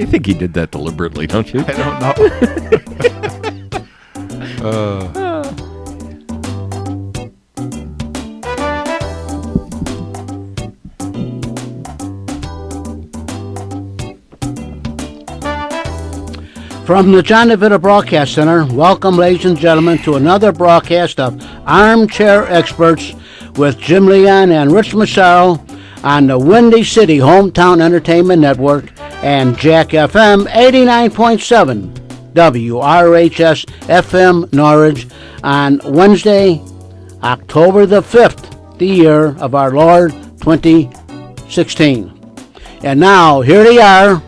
I think he did that deliberately, don't you? I don't know. From the John DeVita Broadcast Center, welcome, ladies and gentlemen, to another broadcast of Armchair Experts with Jim Leon and Rich Massaro on the Windy City Hometown Entertainment Network and Jack FM 89.7 WRHS FM Norwich on Wednesday, October the 5th, the year of our Lord 2016. And now, here they are,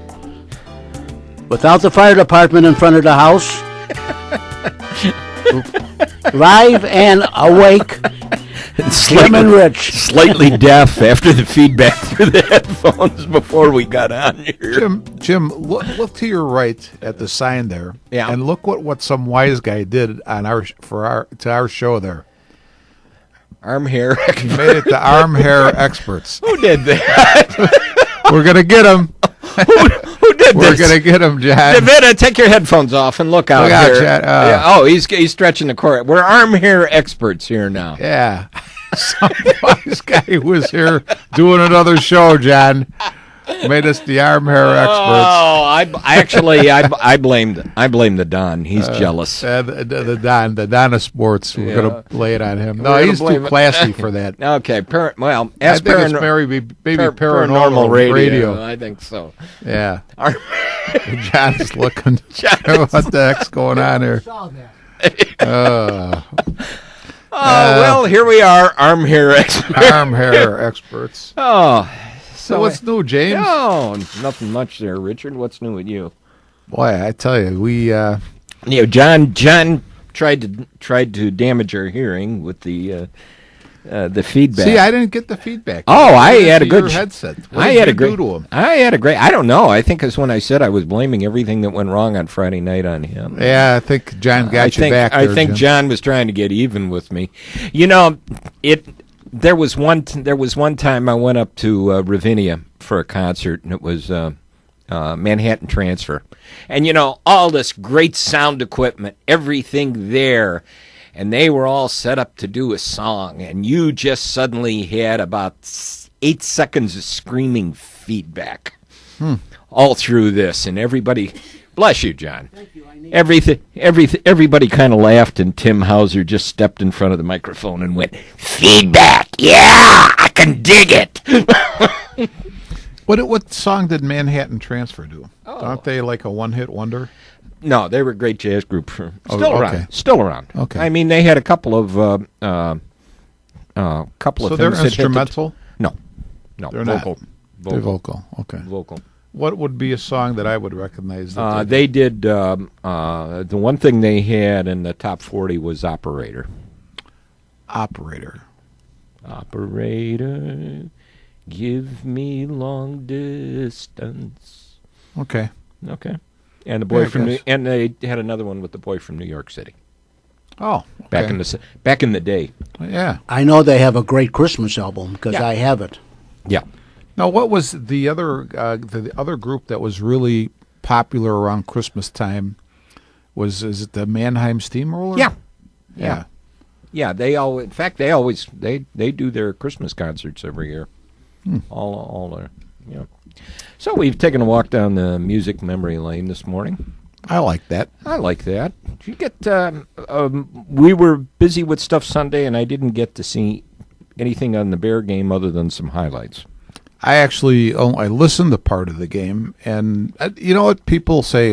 without the fire department in front of the house, live and awake, Jim and Rich. Slightly deaf after the feedback through the headphones before we got on here. Jim, look to your right at the sign there, and look what some wise guy did on our show there. Arm hair. He made it to Arm Hair Experts. Who did that? We're gonna get him. Who did We're this? gonna get him, John. DeVita, take your headphones off and look out Look out, here. John. Yeah. He's stretching the cord. We're arm hair experts here now. Yeah. Some wise guy was here doing another show, John. Made us the Arm Hair Experts. Oh, I blame the Don. He's jealous. The Don of sports. We're gonna lay it on him. No, We're he's gonna too blame classy for that. Okay, I ask think it's maybe paranormal radio. I think so. Yeah. John's looking. What the heck's going on here? Well, here we are, arm hair experts. Arm Hair Experts. Oh. So what's new, James? No, nothing much there, Richard. What's new with you? Boy, I tell you, we John tried to damage our hearing with the feedback. See, I didn't get the feedback. Oh, I had a your good headset. What I did had you a great. do to him? I had a great. I don't know. I think it's when I said I was blaming everything that went wrong on Friday night on him. Yeah, I think John got you back. I there, think Jim. John was trying to get even with me. You know, There was one time I went up to Ravinia for a concert, and it was Manhattan Transfer, and you know, all this great sound equipment, everything there, and they were all set up to do a song, and you just suddenly had about 8 seconds of screaming feedback all through this, and everybody, bless you, John. Thank you. Everybody kind of laughed, and Tim Hauser just stepped in front of the microphone and went, "Feedback, yeah, I can dig it." What song did Manhattan Transfer do? Aren't they like a one-hit wonder? No, they were a great jazz group. Okay. Still around. Okay. I mean, they had a couple of So things. they're that hit instrumental? No, They're vocal. not. They're vocal. Okay. Vocal. What would be a song that I would recognize? They did the one thing they had in the top 40 was Operator. Operator. Operator, give me long distance. Okay. Okay. And the boy Yeah, I guess. and they had another one with the boy from New York City. Oh, okay. Back in the day. Yeah. I know they have a great Christmas album because Yeah. I have it. Yeah. Now, what was the other group that was really popular around Christmas time? Is it the Mannheim Steamroller? Yeah. Yeah. Yeah, they always do their Christmas concerts every year. All their, you know. So we've taken a walk down the music memory lane this morning. I like that. I like that. Did you get? We were busy with stuff Sunday, and I didn't get to see anything on the Bear game other than some highlights. I actually I listened to part of the game, and you know what people say?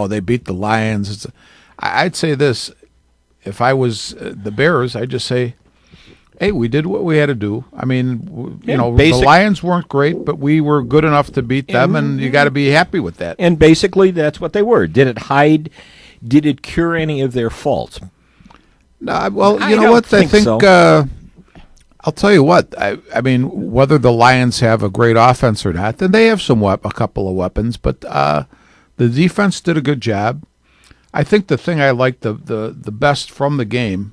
They beat the Lions. I'd say this: if I was the Bears, I'd just say, "Hey, we did what we had to do." I mean, the Lions weren't great, but we were good enough to beat them, and you got to be happy with that. And basically, that's what they were. Did it cure any of their faults? No, well, I you know don't what? I think so. I'll tell you what. I mean, whether the Lions have a great offense or not, then they have a couple of weapons. But the defense did a good job. I think the thing I liked the best from the game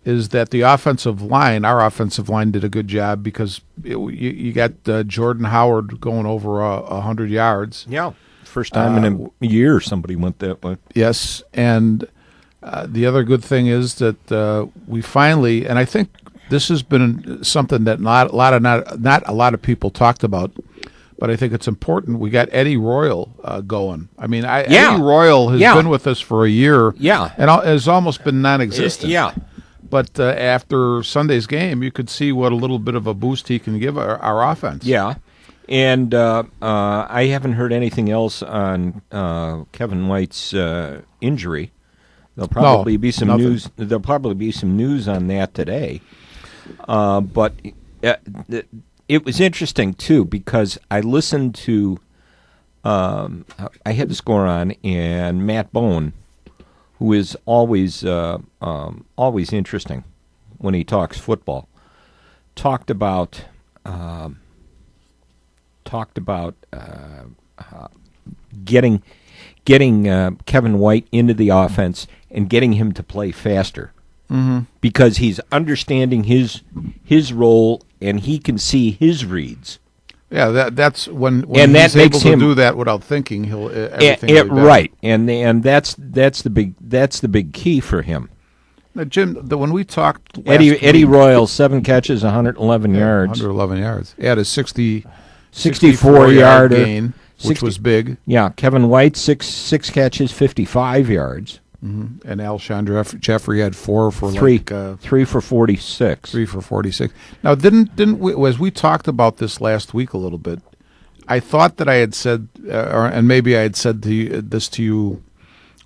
is that the offensive line, our offensive line, did a good job because you got Jordan Howard going over 100 yards. Yeah, First time in a year somebody went that way. Yes, and the other good thing is that we finally, and I think this has been something that not a lot of people talked about, but I think it's important. We got Eddie Royal going. I mean, Eddie Royal has been with us for a year, and has almost been non-existent. But after Sunday's game, you could see what a little bit of a boost he can give our offense. Yeah. And I haven't heard anything else on Kevin White's injury. There'll probably be some news. There'll probably be some news on that today. But it was interesting too because I listened to. I had the score on, and Matt Bone, who is always interesting when he talks football, talked about getting Kevin White into the offense and getting him to play faster, because he's understanding his role and he can see his reads. Yeah, that's when and he's that makes able to him do that without thinking. He'll everything will be better. Right, and that's the big key for him. Now, Jim, when we talked last Eddie week, Royal, 7 catches, 111 yards. 111 yards. He had a 64 yard gain, which was big. Yeah, Kevin White, six catches, 55 yards. Mm-hmm. And Alshon Jeffrey had 4 for 3 for 46. 3 for 46. Now, didn't we, as we talked about this last week a little bit, I thought that I had said, and maybe I had said this to you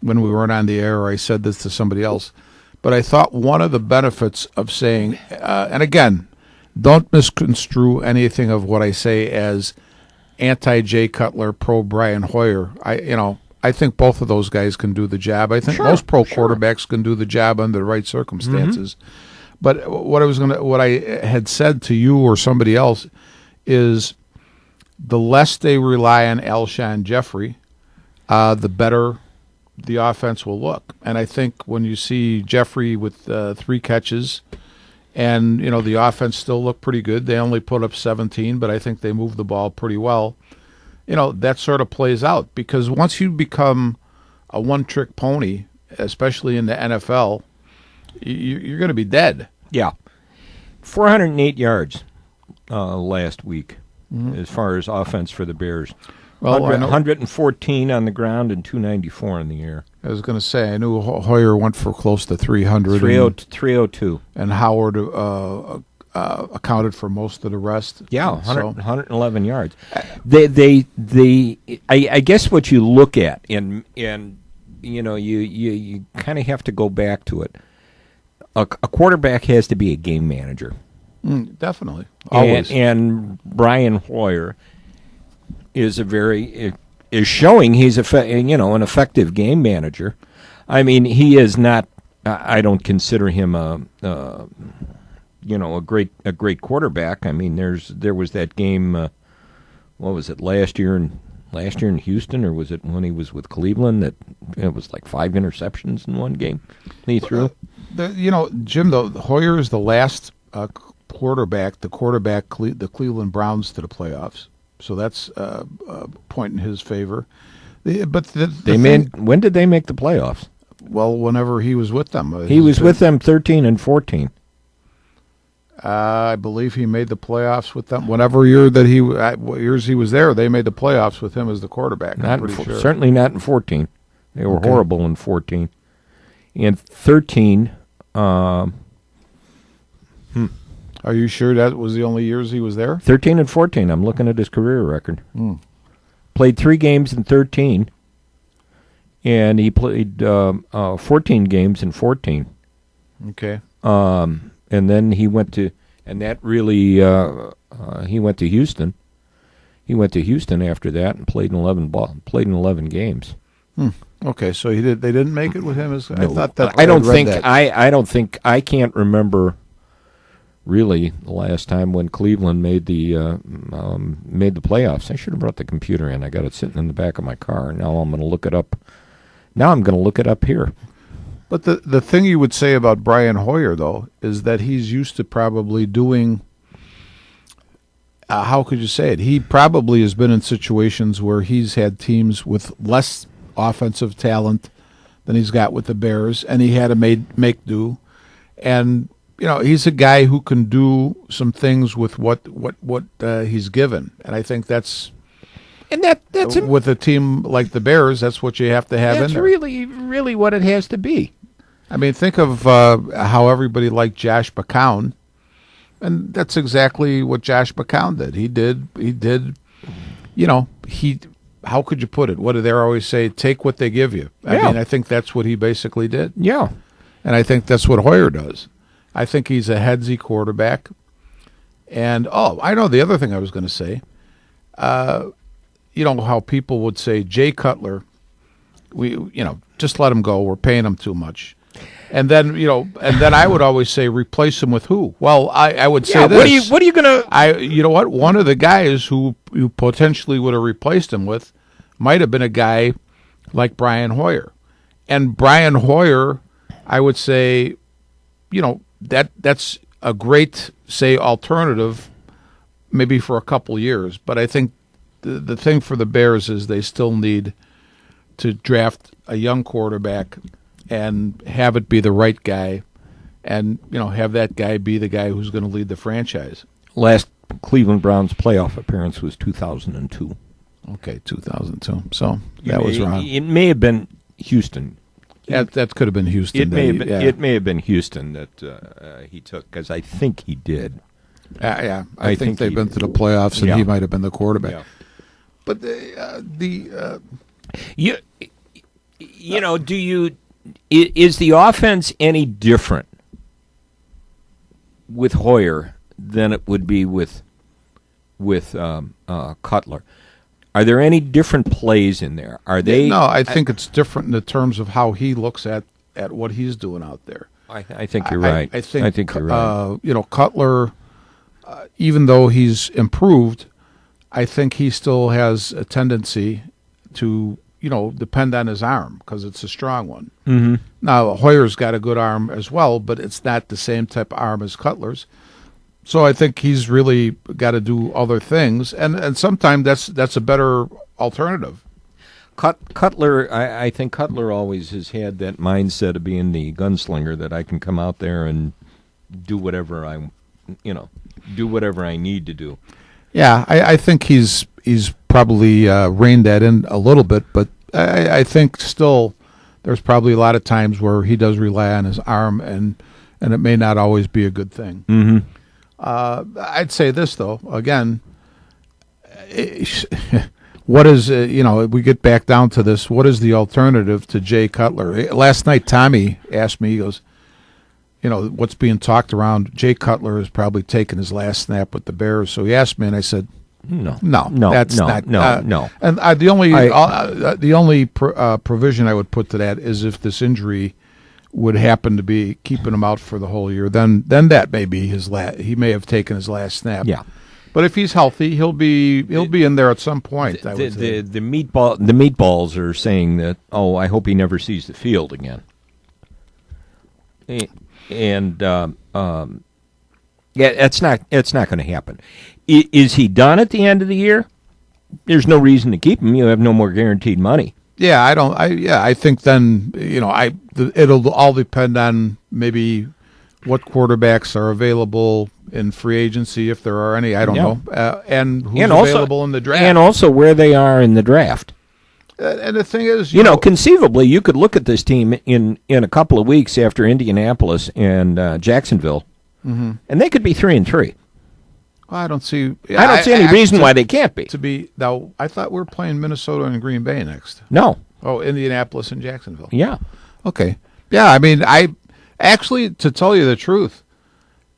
when we weren't on the air, or I said this to somebody else, but I thought one of the benefits of saying, and again, don't misconstrue anything of what I say as anti-Jay Cutler, pro-Brian Hoyer. I think both of those guys can do the job. I think most quarterbacks can do the job under the right circumstances. Mm-hmm. But what I had said to you or somebody else is the less they rely on Alshon Jeffrey, the better the offense will look. And I think when you see Jeffrey with 3 catches, and the offense still looked pretty good. They only put up 17, but I think they moved the ball pretty well. That sort of plays out because once you become a one-trick pony, especially in the NFL, you're going to be dead. Yeah. 408 yards last week as far as offense for the Bears. Well, 114 on the ground and 294 in the air. I was going to say, I knew Hoyer went for close to 300. 302. And Howard accounted for most of the rest. Yeah, 111 yards. I guess what you look at, and you kind of have to go back to it. A quarterback has to be a game manager. Definitely. Always. And Brian Hoyer is showing he's an effective game manager. I mean, he is not. I don't consider him a great quarterback. I mean, there was that game. What was it last year in Houston, or was it when he was with Cleveland? That it was like 5 interceptions in one game he threw. Jim, Hoyer is the last quarterback the Cleveland Browns to the playoffs. So that's a point in his favor. When did they make the playoffs? Well, whenever he was with them. He was with them 13 and 14. I believe he made the playoffs with them. Whenever years he was there, they made the playoffs with him as the quarterback. Sure. Certainly not in 14. They were horrible in 14. In 13, Are you sure that was the only years he was there? 13 and 14. I'm looking at his career record. Played 3 games in 13, and he played 14 games in 14. Okay. And then he went to, and that really, he went to Houston. He went to Houston after that and played in 11 games. Okay, so they didn't make it with him. I don't think I can't remember. Really, the last time when Cleveland made the playoffs. I should have brought the computer in. I got it sitting in the back of my car. Now I'm going to look it up. Now I'm going to look it up here. But the thing you would say about Brian Hoyer, though, is that he's used to probably doing how could you say it? He probably has been in situations where he's had teams with less offensive talent than he's got with the Bears, and he had to make do. And he's a guy who can do some things with what he's given, and I think that's with a team like the Bears, that's what you have to have in that's there. really what it has to be. I mean, think of how everybody liked Josh McCown. And that's exactly what Josh McCown did. He did. How could you put it? What do they always say? Take what they give you. I mean, I think that's what he basically did. Yeah. And I think that's what Hoyer does. I think he's a headsy quarterback. And, I know the other thing I was going to say. How people would say, Jay Cutler, just let him go. We're paying him too much. And then I would always say, replace him with who? Well, I would say this. What are you gonna? One of the guys who you potentially would have replaced him with might have been a guy like Brian Hoyer, and Brian Hoyer, I would say, that's a great alternative, maybe for a couple years. But I think the thing for the Bears is they still need to draft a young quarterback and have it be the right guy, and have that guy be the guy who's going to lead the franchise. Last Cleveland Browns playoff appearance was 2002. Okay, 2002. So that was wrong. It may have been Houston. That could have been Houston. It may have been Houston that he took, because I think he did. I think they've been to the playoffs, and he might have been the quarterback. Yeah. But is the offense any different with Hoyer than it would be with Cutler? Are there any different plays in there? Are they? No, I think it's different in the terms of how he looks at what he's doing out there. I think you're right. I think you're right. Cutler, even though he's improved, I think he still has a tendency to depend on his arm, because it's a strong one. Mm-hmm. Now, Hoyer's got a good arm as well, but it's not the same type of arm as Cutler's. So I think he's really got to do other things, and sometimes that's a better alternative. Cutler, I think Cutler always has had that mindset of being the gunslinger, that I can come out there and do whatever I need to do. Yeah, I think he's probably reined that in a little bit, but I think still there's probably a lot of times where he does rely on his arm, and it may not always be a good thing. Mm-hmm. I'd say this, though, again, what is, we get back down to this, what is the alternative to Jay Cutler? Last night, Tommy asked me, he goes, what's being talked around, Jay Cutler is probably taking his last snap with the Bears. So he asked me, and I said, No, that's not. No. And the only provision I would put to that is if this injury would happen to be keeping him out for the whole year, then that may be his last. He may have taken his last snap. Yeah. But if he's healthy, he'll be in there at some point. The meatballs are saying that. Oh, I hope he never sees the field again. And it's not going to happen. Is he done at the end of the year? There's no reason to keep him. You have no more guaranteed money. Yeah, I think then it'll all depend on maybe what quarterbacks are available in free agency, if there are any. I don't know, and who's available in the draft, and also where they are in the draft. And the thing is, conceivably, you could look at this team in a couple of weeks after Indianapolis and Jacksonville, and they could be 3-3. I don't see any reason why they can't be. Now, I thought we were playing Minnesota and Green Bay next. No. Oh, Indianapolis and Jacksonville. Yeah. Okay. Yeah, I mean, to tell you the truth,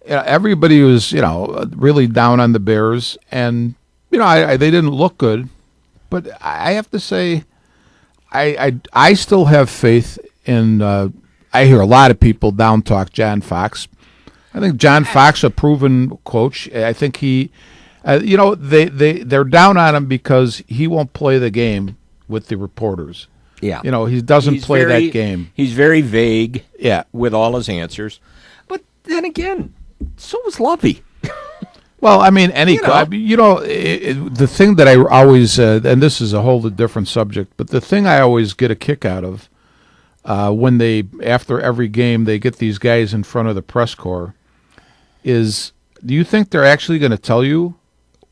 everybody was, really down on the Bears, and, they didn't look good. But I have to say, I still have faith in, I hear a lot of people down talk John Fox. I think John Fox, a proven coach. I think he, they're down on him because he won't play the game with the reporters. Yeah, he doesn't play that game. He's very vague. Yeah, with all his answers. But then again, so was Lovey. Well, I mean, any, You know. the thing that I always, and this is a whole different subject, but the thing I always get a kick out of when after every game, they get these guys in front of the press corps is, do you think they're actually going to tell you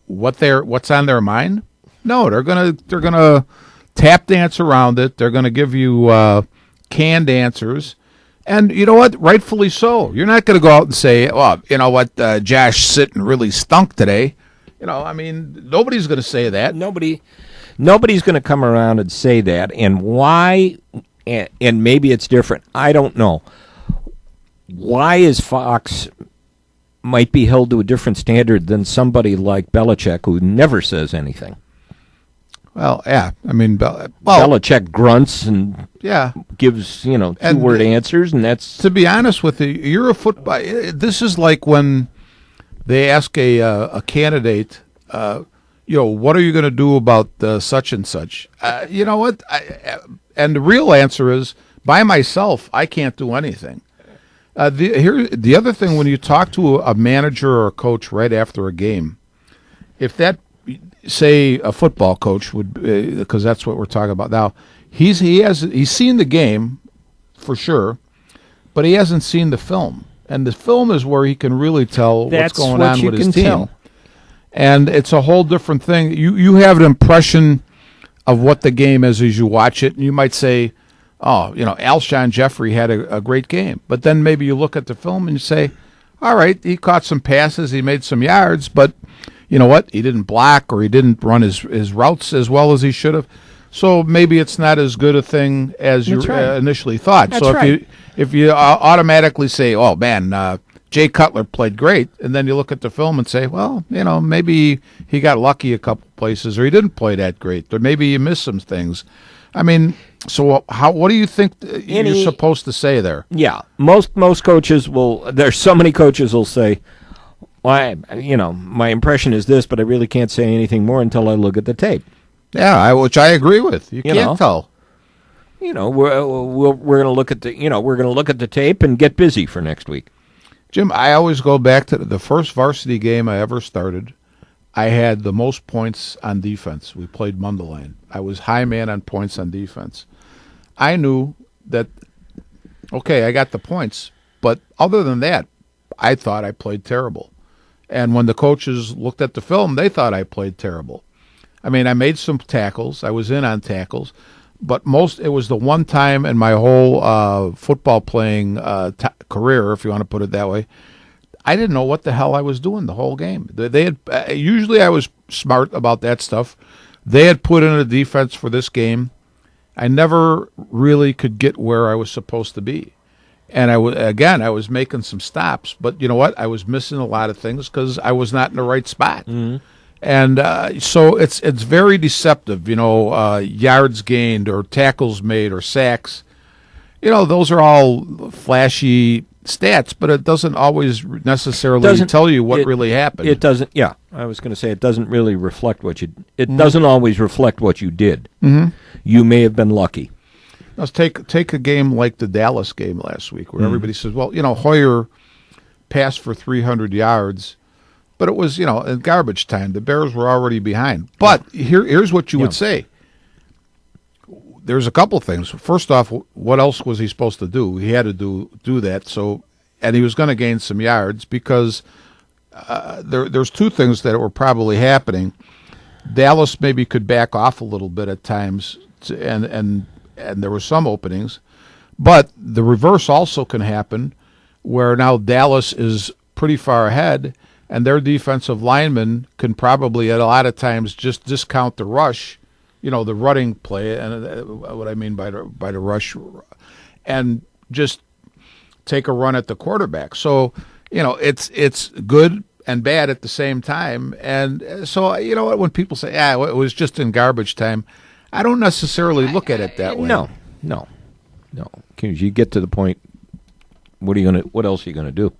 what's on their mind? No, they're gonna tap dance around it. They're gonna give you canned answers. And you know what? Rightfully so. You're not going to go out and say, "Oh, you know what? Josh Sitton really stunk today." I mean, nobody's going to say that. Nobody's going to come around and say that. And why? And maybe it's different. I don't know. Why is Fox might be held to a different standard than somebody like Belichick, who never says anything? Well, yeah. I mean, Belichick grunts and yeah, gives two-word answers, and that's to be honest with you. You're a football. This is like when they ask a candidate, what are you going to do about such and such? You know what? And the real answer is, by myself, I can't do anything. The other thing, when you talk to a manager or a coach right after a game, if that, say, a football coach would, because that's what we're talking about now, he's seen the game for sure, but he hasn't seen the film, and the film is where he can really tell what's going on with his team. Tell. And it's a whole different thing. You have an impression of what the game is as you watch it, and you might say, "Oh, Alshon Jeffrey had a great game," but then maybe you look at the film and you say, "All right, he caught some passes, he made some yards, but." You know what? He didn't block or he didn't run his routes as well as he should have. So maybe it's not as good a thing as you initially thought. That's so right. if you automatically say, "Oh man, Jay Cutler played great," and then you look at the film and say, "Well, maybe he got lucky a couple places, or he didn't play that great, or maybe you missed some things." I mean, so what do you think you're supposed to say there? Yeah, most coaches will. There's so many coaches will say, "Well, my impression is this, but I really can't say anything more until I look at the tape." Yeah, which I agree with. You can't tell. We're going to look at the tape and get busy for next week. Jim, I always go back to the first varsity game I ever started. I had the most points on defense. We played Mundelein. I was high man on points on defense. I knew that, okay, I got the points, but other than that, I thought I played terrible. And when the coaches looked at the film, they thought I played terrible. I mean, I made some tackles. I was in on tackles. But it was the one time in my whole football playing career, if you want to put it that way, I didn't know what the hell I was doing the whole game. They had usually I was smart about that stuff. They had put in a defense for this game. I never really could get where I was supposed to be. And I was making some stops, but you know what? I was missing a lot of things because I was not in the right spot. Mm-hmm. And so it's very deceptive, yards gained or tackles made or sacks. Those are all flashy stats, but it doesn't always necessarily tell you what really happened. It doesn't. Yeah, I was going to say it doesn't really reflect what you. It doesn't always reflect what you did. Mm-hmm. You may have been lucky. Let's take a game like the Dallas game last week, where everybody says, "Well, Hoyer passed for 300 yards." But it was, in garbage time. The Bears were already behind. But here's what you would say. There's a couple things. First off, what else was he supposed to do? He had to do that. So, and he was going to gain some yards because there's two things that were probably happening. Dallas maybe could back off a little bit at times, and there were some openings. But the reverse also can happen, where now Dallas is pretty far ahead, and their defensive linemen can probably at a lot of times just discount the rush, the running play, and what I mean by the rush, and just take a run at the quarterback. So, it's good and bad at the same time. And so, when people say, it was just in garbage time, I don't necessarily look at it that way. No. Because you get to the point, what else are you going to do?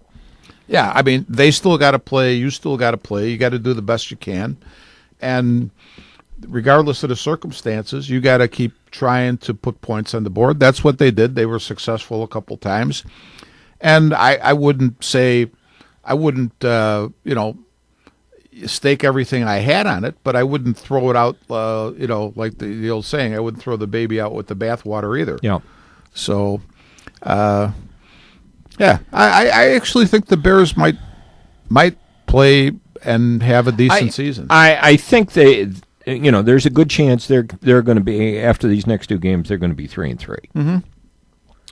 Yeah, I mean, they still got to play. You still got to play. You got to do the best you can. And regardless of the circumstances, you got to keep trying to put points on the board. That's what they did. They were successful a couple times. And I wouldn't stake everything I had on it, but I wouldn't throw it out. Like the old saying, I wouldn't throw the baby out with the bathwater either. Yeah. So, yeah, I actually think the Bears might play and have a decent season. I think they, there's a good chance they're going to be, after these next two games, they're going to be 3-3. Mm-hmm.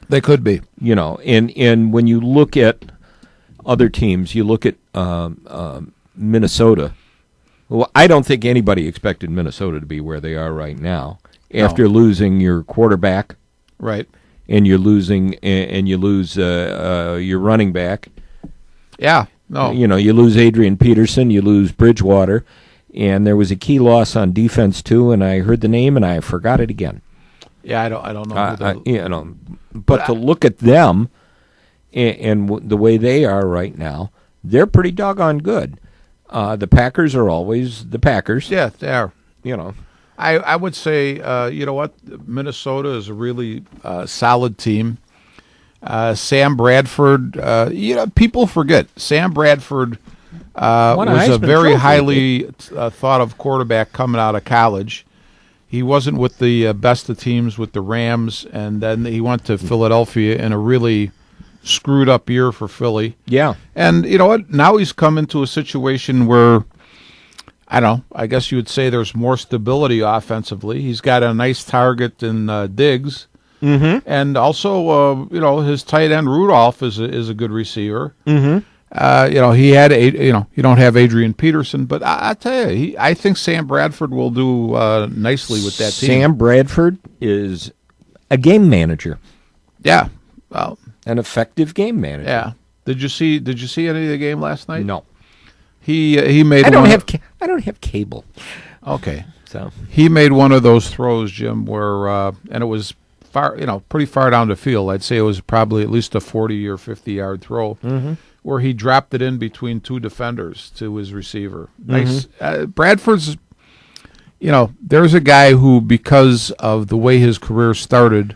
They could be. And when you look at other teams, you look at Minnesota. Well, I don't think anybody expected Minnesota to be where they are right now after losing your quarterback. Right. And you're losing, and you lose your running back. Yeah, no. You lose Adrian Peterson, you lose Bridgewater, and there was a key loss on defense too. And I heard the name, and I forgot it again. Yeah, I don't know. But to look at them and the way they are right now, they're pretty doggone good. The Packers are always the Packers. Yeah, they are. I would say, you know what, Minnesota is a really solid team. Sam Bradford, people forget Sam Bradford was a very highly thought of quarterback coming out of college. He wasn't with the best of teams with the Rams, and then he went to Philadelphia in a really screwed up year for Philly. Yeah. And you know what? Now he's come into a situation where, I guess you would say there's more stability offensively. He's got a nice target in Diggs. Mm-hmm. And also, his tight end Rudolph is a good receiver. Mm-hmm. He had you don't have Adrian Peterson, but I tell you, I think Sam Bradford will do nicely with that team. Sam Bradford is a game manager. Yeah, well, an effective game manager. Yeah. Did you see any of the game last night? No. He made. I don't have cable. Okay, so he made one of those throws, Jim, where and it was far, pretty far down the field. I'd say it was probably at least a 40 or 50-yard throw, where he dropped it in between two defenders to his receiver. Nice. Bradford's, there's a guy who, because of the way his career started,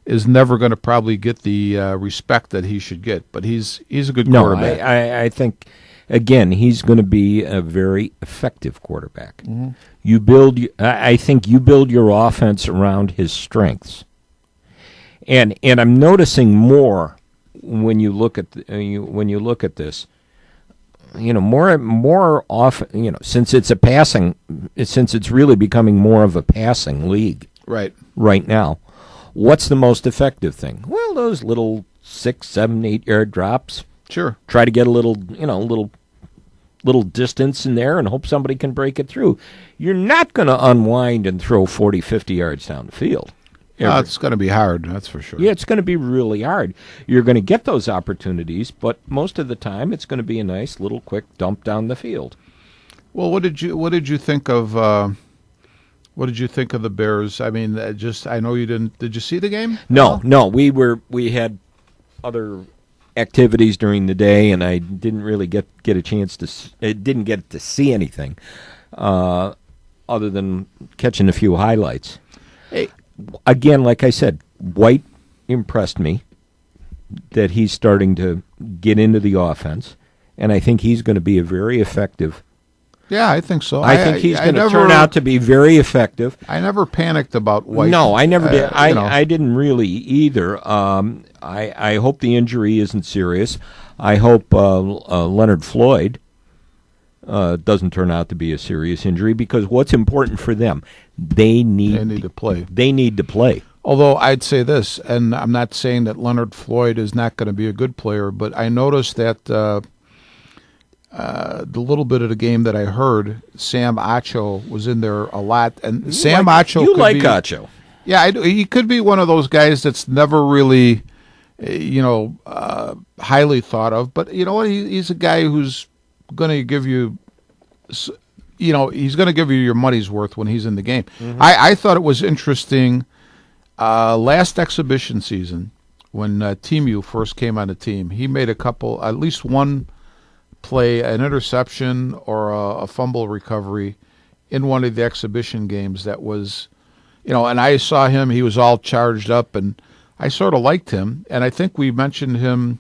is never going to probably get the respect that he should get. But he's a good quarterback. No, I think, again, he's going to be a very effective quarterback. Mm-hmm. I think you build your offense around his strengths. And I'm noticing more when you look at this, more often, since it's really becoming more of a passing league, right now. What's the most effective thing? Well, those little 6, 7, 8-yard drops. Sure. Try to get a little distance in there and hope somebody can break it through. You're not going to unwind and throw 40, 50 yards down the field. It's going to be hard, that's for sure. Yeah, it's going to be really hard. You're going to get those opportunities, but most of the time it's going to be a nice little quick dump down the field. Well, what did you think of the Bears? I mean, I know you didn't. Did you see the game? No. We had other activities during the day, and I didn't really get a chance didn't get to see anything other than catching a few highlights. Hey. Again, like I said, White impressed me that he's starting to get into the offense, and I think he's going to be a very effective. Yeah, I think so. I think he's going to turn out to be very effective. I never panicked about White. No, I never did. I didn't really either. I hope the injury isn't serious. I hope Leonard Floyd doesn't turn out to be a serious injury, because what's important for them, they need to play. They need to play. Although I'd say this, and I'm not saying that Leonard Floyd is not going to be a good player, but I noticed that the little bit of the game that I heard, Sam Acho was in there a lot, and Acho. You like Acho? Yeah, I do. He could be one of those guys that's never really, highly thought of. But you know what? He's a guy who's going to give you, he's going to give you your money's worth when he's in the game. Mm-hmm. I thought it was interesting. Last exhibition season, when Timu first came on the team, he made at least one play, an interception or a fumble recovery in one of the exhibition games that was, and I saw him, he was all charged up, and I sort of liked him. And I think we mentioned him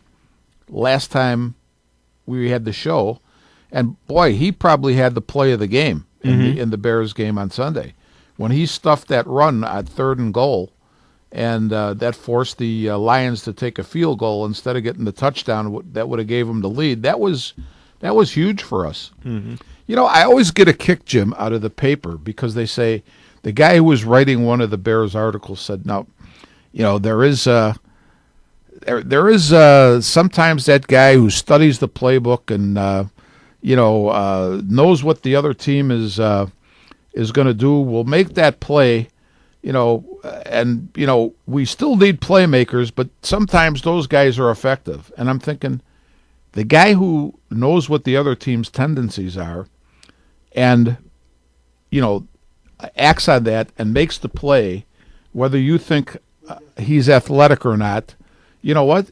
last time we had the show, And boy, he probably had the play of the game in the Bears game on Sunday when he stuffed that run at 3rd and goal, and that forced the Lions to take a field goal instead of getting the touchdown that would have gave them the lead. That was huge for us. You know, I always get a kick, Jim, out of the paper because they say the guy who was writing one of the Bears articles said, "No, you know there is sometimes that guy who studies the playbook and knows what the other team is going to do will make that play." And we still need playmakers, but sometimes those guys are effective. And I'm thinking, the guy who knows what the other team's tendencies are and, acts on that and makes the play, whether you think he's athletic or not, you know what?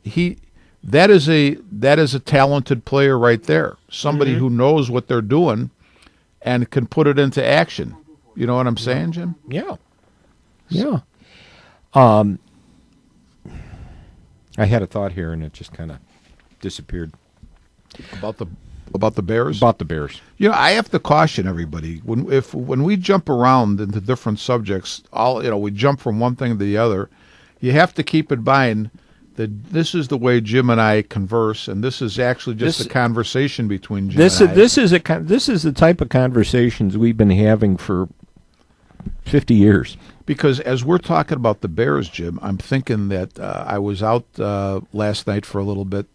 That is a talented player right there. Somebody who knows what they're doing and can put it into action. You know what I'm saying, Jim? Yeah. Yeah. I had a thought here, and it just kind of disappeared. About the Bears? About the Bears. I have to caution everybody when we jump around into different subjects. We jump from one thing to the other. You have to keep in mind that this is the way Jim and I converse, and this is actually just a conversation between Jim and I. This is the type of conversations we've been having for 50 years. Because as we're talking about the Bears, Jim, I'm thinking that I was out last night for a little bit,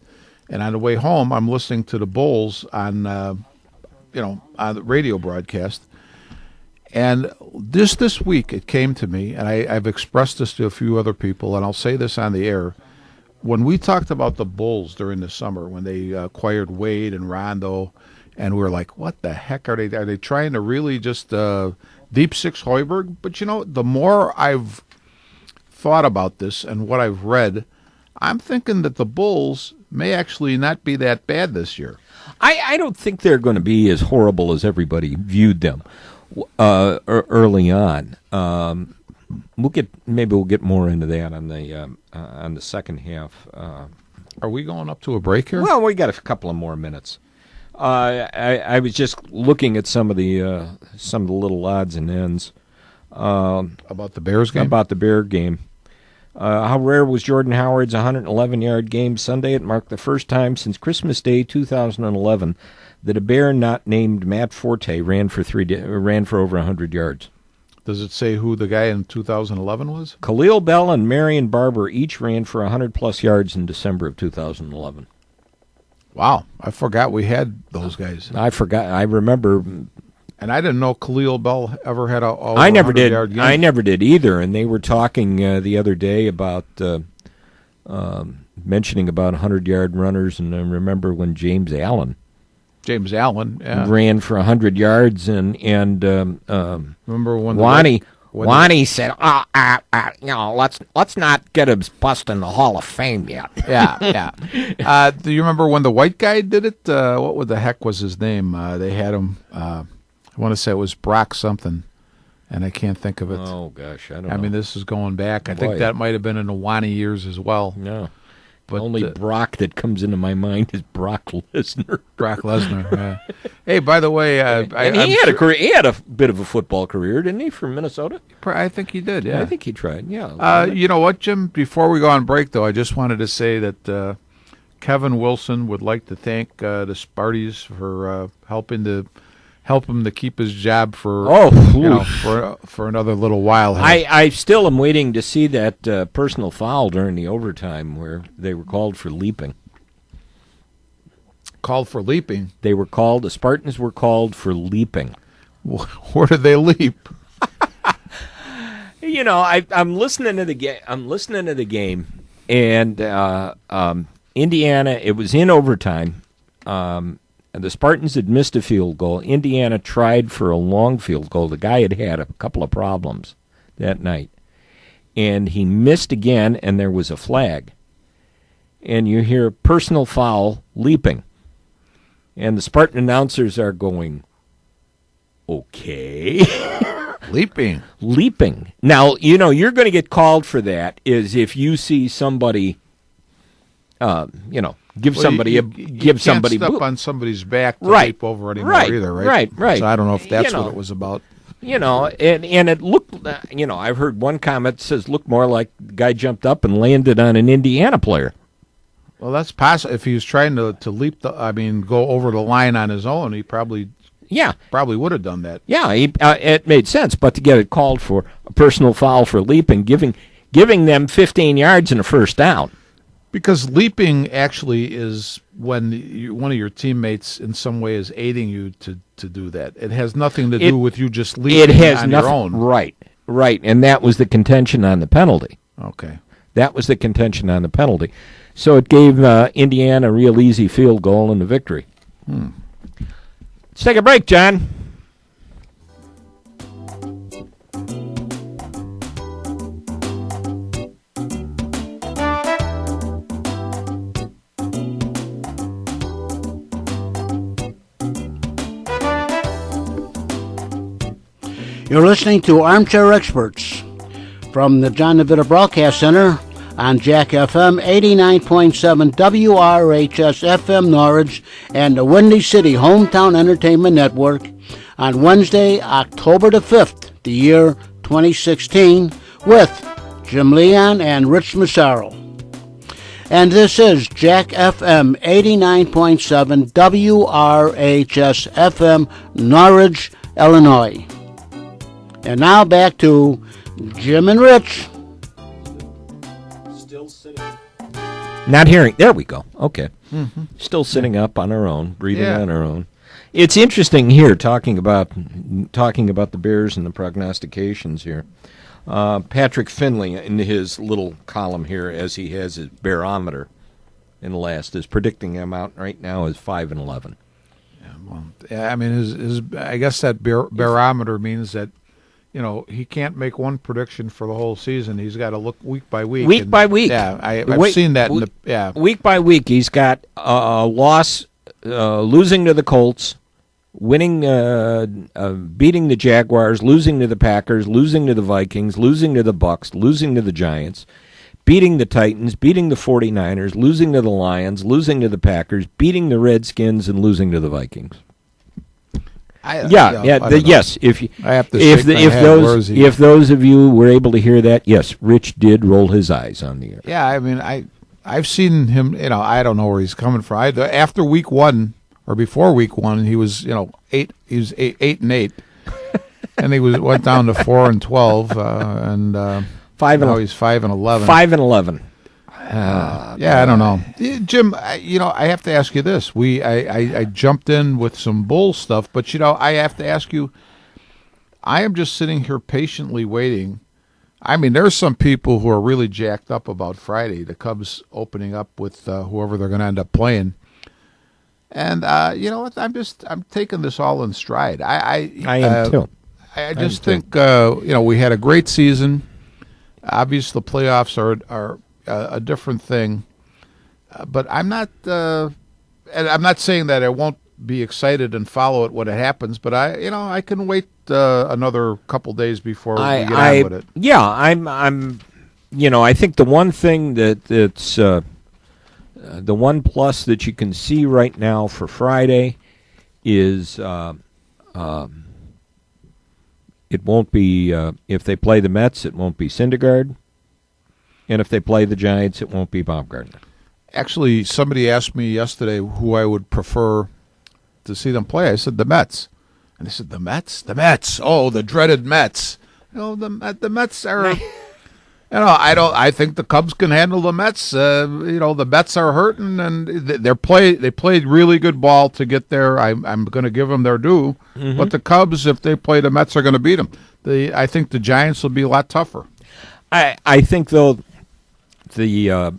and on the way home, I'm listening to the Bulls on on the radio broadcast. And this week, it came to me, and I've expressed this to a few other people, and I'll say this on the air. When we talked about the Bulls during the summer, when they acquired Wade and Rondo, and we were like, what the heck are they? Are they trying to really just deep six Hoiberg? But, the more I've thought about this and what I've read, I'm thinking that the Bulls may actually not be that bad this year. I don't think they're going to be as horrible as everybody viewed them early on. We'll get more into that on the second half. Are we going up to a break here? Well, we got a couple of more minutes. I was just looking at some of the little odds and ends about the Bears game. About the Bear game. How rare was Jordan Howard's 111-yard game Sunday? It marked the first time since Christmas Day 2011 that a Bear not named Matt Forte ran for over 100 yards. Does it say who the guy in 2011 was? Khalil Bell and Marion Barber each ran for 100-plus yards in December of 2011. Wow, I forgot we had those guys. I forgot. I remember. And I didn't know Khalil Bell ever had a I never did. game. I never did either. And they were talking the other day about mentioning about 100-yard runners. And I remember when James Allen ran for 100 yards, and remember when Wani said, let's not get him busting the Hall of Fame yet. Yeah. Do you remember when the white guy did it? What the heck was his name? They had him. I want to say it was Brock something, and I can't think of it. Oh gosh, I don't know. I mean, this is going back. I think that might have been in the Wani years as well. No. But only Brock that comes into my mind is Brock Lesnar. Brock Lesnar. Yeah. Hey, by the way, he had a bit of a football career, didn't he, from Minnesota? I think he did. Yeah, I think he tried. Yeah. You know what, Jim? Before we go on break, though, I just wanted to say that Kevin Wilson would like to thank the Sparties for help him to keep his job for for another little while. I still am waiting to see that personal foul during the overtime where they were called for leaping. Called for leaping? The Spartans were called for leaping. Where did they leap? I'm listening to the game, and Indiana. It was in overtime. And the Spartans had missed a field goal. Indiana tried for a long field goal. The guy had a couple of problems that night. And he missed again, and there was a flag. And you hear personal foul, leaping. And the Spartan announcers are going, okay. Leaping. Now, you're going to get called for that is if you see somebody, give Well, somebody you give somebody can't step boot. on somebody's back to Right. leap over anymore Right. either, right? Right. So I don't know if that's You know. what it was about. And it looked, I've heard one comment says looked more like the guy jumped up and landed on an Indiana player. Well, that's possible. If he was trying to leap go over the line on his own, he probably Yeah, would have done that. yeah, it made sense. But to get it called for a personal foul for leaping, giving them 15 yards and a first down. Because leaping actually is when one of your teammates in some way is aiding you to do that. It has nothing to do with you just leaping It has on nothing. your own. Right, and that was the contention on the penalty. Okay. That was the contention on the penalty. So it gave Indiana a real easy field goal and a victory. Let's take a break, John. You're listening to Armchair Experts from the John DeVita Broadcast Center on Jack FM 89.7 WRHS FM Norwich and the Windy City Hometown Entertainment Network on Wednesday, October the 5th, the year 2016, with Jim Leon and Rich Massaro. And this is Jack FM 89.7 WRHS FM Norwich, Illinois. And now back to Jim and Rich. Still sitting. Not hearing. There we go. Okay. Still sitting up on our own, breathing on our own. It's interesting here talking about the Bears and the prognostications here. Patrick Finley, in his little column here, as he has his barometer in the last, is predicting him out right now as 5-11. Yeah, I mean, his I guess that barometer means that he can't make one prediction for the whole season. He's got to look week by week. Week by week. Yeah, I've seen that. Week by week, he's got a loss, losing to the Colts, winning, beating the Jaguars, losing to the Packers, losing to the Vikings, losing to the Bucks, losing to the Giants, beating the Titans, beating the 49ers, losing to the Lions, losing to the Packers, beating the Redskins, and losing to the Vikings. Yes. If I have to shake my head. If those of you were able to hear that, yes, Rich did roll his eyes on the air. Yeah, I mean, I've seen him. I don't know where he's coming from. After week 1 or before week 1, he was 8. He was 8-8, and he went down to 4-12, and 5 and now he's 5-11. 5-11. Yeah, I don't know, Jim. I have to ask you this. I jumped in with some bull stuff, but I have to ask you. I am just sitting here patiently waiting. I mean, there's some people who are really jacked up about Friday, the Cubs opening up with whoever they're going to end up playing. And you know what? I'm taking this all in stride. I am too. I just think we had a great season. Obviously, the playoffs are a different thing, but I'm not. And I'm not saying that I won't be excited and follow it when it happens. But I can wait another couple days before we get on with it. Yeah, I'm. I think the one thing that's the one plus that you can see right now for Friday is it won't be if they play the Mets, it won't be Syndergaard. And if they play the Giants, it won't be Baumgartner. Actually, somebody asked me yesterday who I would prefer to see them play. I said the Mets. And they said, the Mets? The Mets. Oh, the dreaded Mets. The Mets are... I think the Cubs can handle the Mets. The Mets are hurting, and they played really good ball to get there. I'm going to give them their due. Mm-hmm. But the Cubs, if they play the Mets, are going to beat them. I think the Giants will be a lot tougher. I think, though, the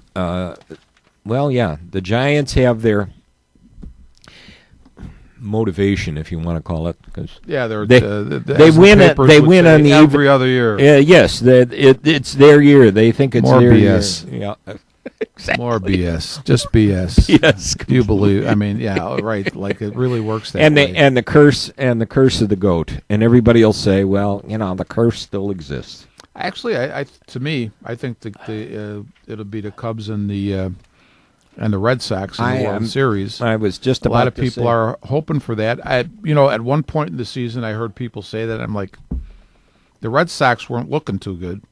Giants have their motivation, if you want to call it, because they win on the every other year. Yes, it's their year. They think it's more their BS. year. Yeah, exactly. More BS, just BS. Yes, do you believe? I mean, yeah, right. Like it really works that way. And the curse of the goat, and everybody will say, well, the curse still exists. Actually, I think it'll be the Cubs and the and the Red Sox in the World Series. I was just a about lot of to people say. are hoping for that. At one point in the season, I heard people say that. I'm like, the Red Sox weren't looking too good,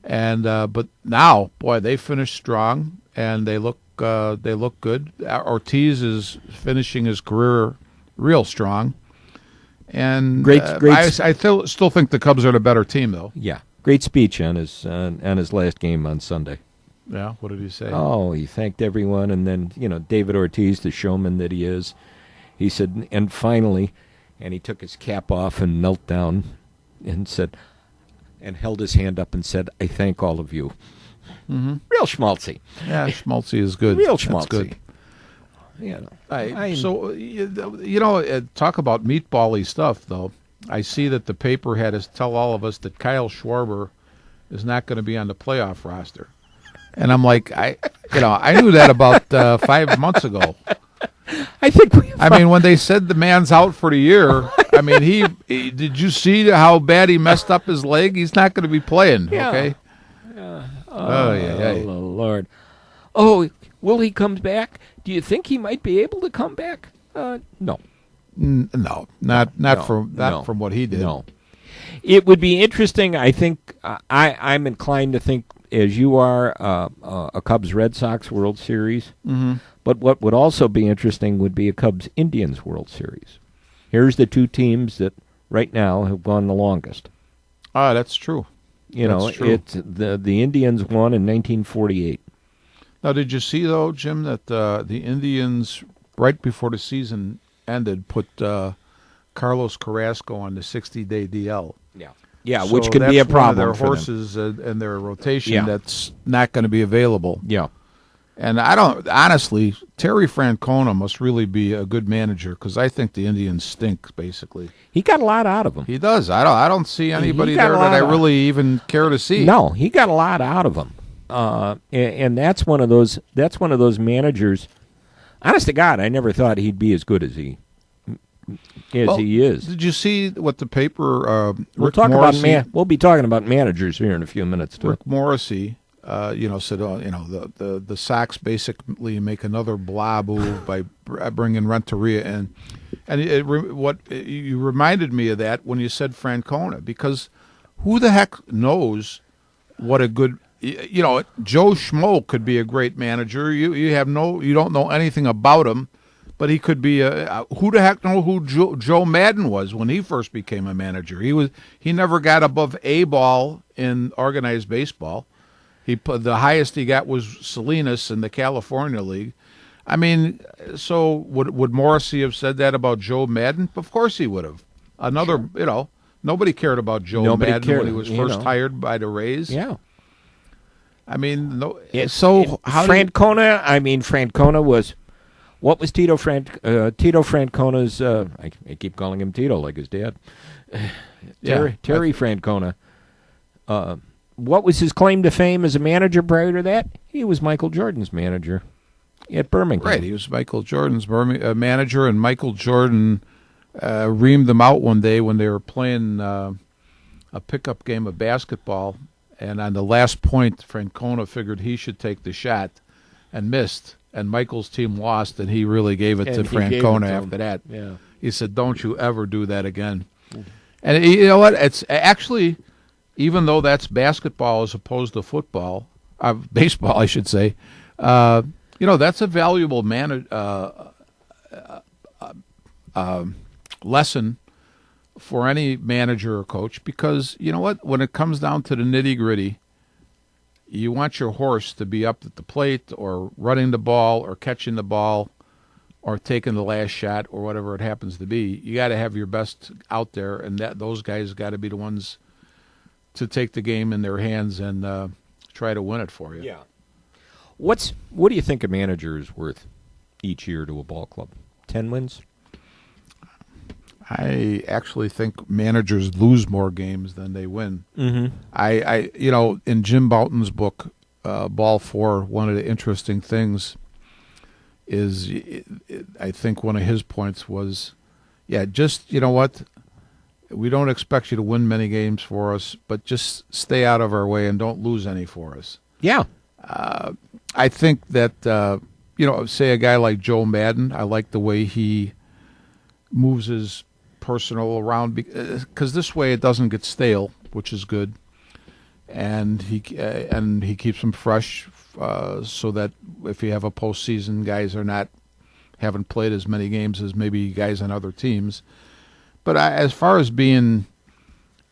and but now, boy, they finished strong and they look good. Ortiz is finishing his career real strong, and Great. I still think the Cubs are the better team, though. Yeah, great speech on his last game on Sunday. Yeah, what did he say? Oh, he thanked everyone, and then, David Ortiz, the showman that he is, he said, and finally, and he took his cap off and knelt down and said, and held his hand up and said, "I thank all of you." Mm-hmm. Real schmaltzy. Yeah, schmaltzy is good. Real That's schmaltzy. good. I Talk about meatball-y stuff, though. I see that the paper had us tell all of us that Kyle Schwarber is not going to be on the playoff roster. And I'm like, I knew that about 5 months ago. I think when they said the man's out for the year, he did you see how bad he messed up his leg? He's not going to be playing, Yeah. okay? Oh, Lord. Oh, will he come back? Do you think he might be able to come back? No. No, not from No. from what he did. No. It would be interesting. I think I'm inclined to think, as you are, a Cubs-Red Sox World Series. Mm-hmm. But what would also be interesting would be a Cubs-Indians World Series. Here's the two teams that right now have gone the longest. That's true. That's true. It's the Indians won in 1948. Now, did you see, though, Jim, that the Indians, right before the season ended, put Carlos Carrasco on the 60-day DL? Yeah, So which could be a that's problem one of for their them. horses in their rotation Yeah. that's not going to be available. Yeah. And honestly, Terry Francona must really be a good manager, because I think the Indians stink, basically. He got a lot out of them. He does. I don't see anybody got a there lot that I of- really even care to see. No, he got a lot out of them. And that's one of those managers. Honest to God, I never thought he'd be as good as he is. Did you see what the paper? We'll Rick talk Morrissey, about we'll be talking about managers here in a few minutes too. Rick Morrissey, said, the Sox basically make another blah move by bringing Renteria in, and you reminded me of that when you said Francona, because who the heck knows what a good. Joe Schmo could be a great manager. You don't know anything about him, but he could be who the heck know who Joe Madden was when he first became a manager? He never got above A ball in organized baseball. The highest he got was Salinas in the California League. So would Morrissey have said that about Joe Madden? Of course he would have. Nobody cared about Joe Nobody Madden cared, when he was first hired by the Rays. Yeah. Francona. Francona was. What was Tito Francona's? I keep calling him Tito like his dad. Terry Francona. What was his claim to fame as a manager prior to that? He was Michael Jordan's manager at Birmingham. Right, he was Michael Jordan's manager, and Michael Jordan reamed them out one day when they were playing a pickup game of basketball, and on the last point, Francona figured he should take the shot and missed, and Michael's team lost, and he really gave it to Francona after that. Yeah. He said, "Don't you ever do that again." And you know what? It's actually, even though that's basketball as opposed to football, baseball, I should say, that's a valuable lesson for any manager or coach, because you know what? When it comes down to the nitty-gritty, you want your horse to be up at the plate or running the ball or catching the ball or taking the last shot or whatever it happens to be. You got to have your best out there, and those guys got to be the ones to take the game in their hands and try to win it for you. Yeah. What do you think a manager is worth each year to a ball club? 10 wins? I actually think managers lose more games than they win. Mm-hmm. In Jim Bouton's book, Ball 4, one of the interesting things is, I think one of his points was, just, you know what, we don't expect you to win many games for us, but just stay out of our way and don't lose any for us. Yeah. I think that say a guy like Joe Madden, I like the way he moves his personnel around because this way it doesn't get stale, which is good, and he keeps them fresh, so that if you have a postseason, guys haven't played as many games as maybe guys on other teams. But as far as being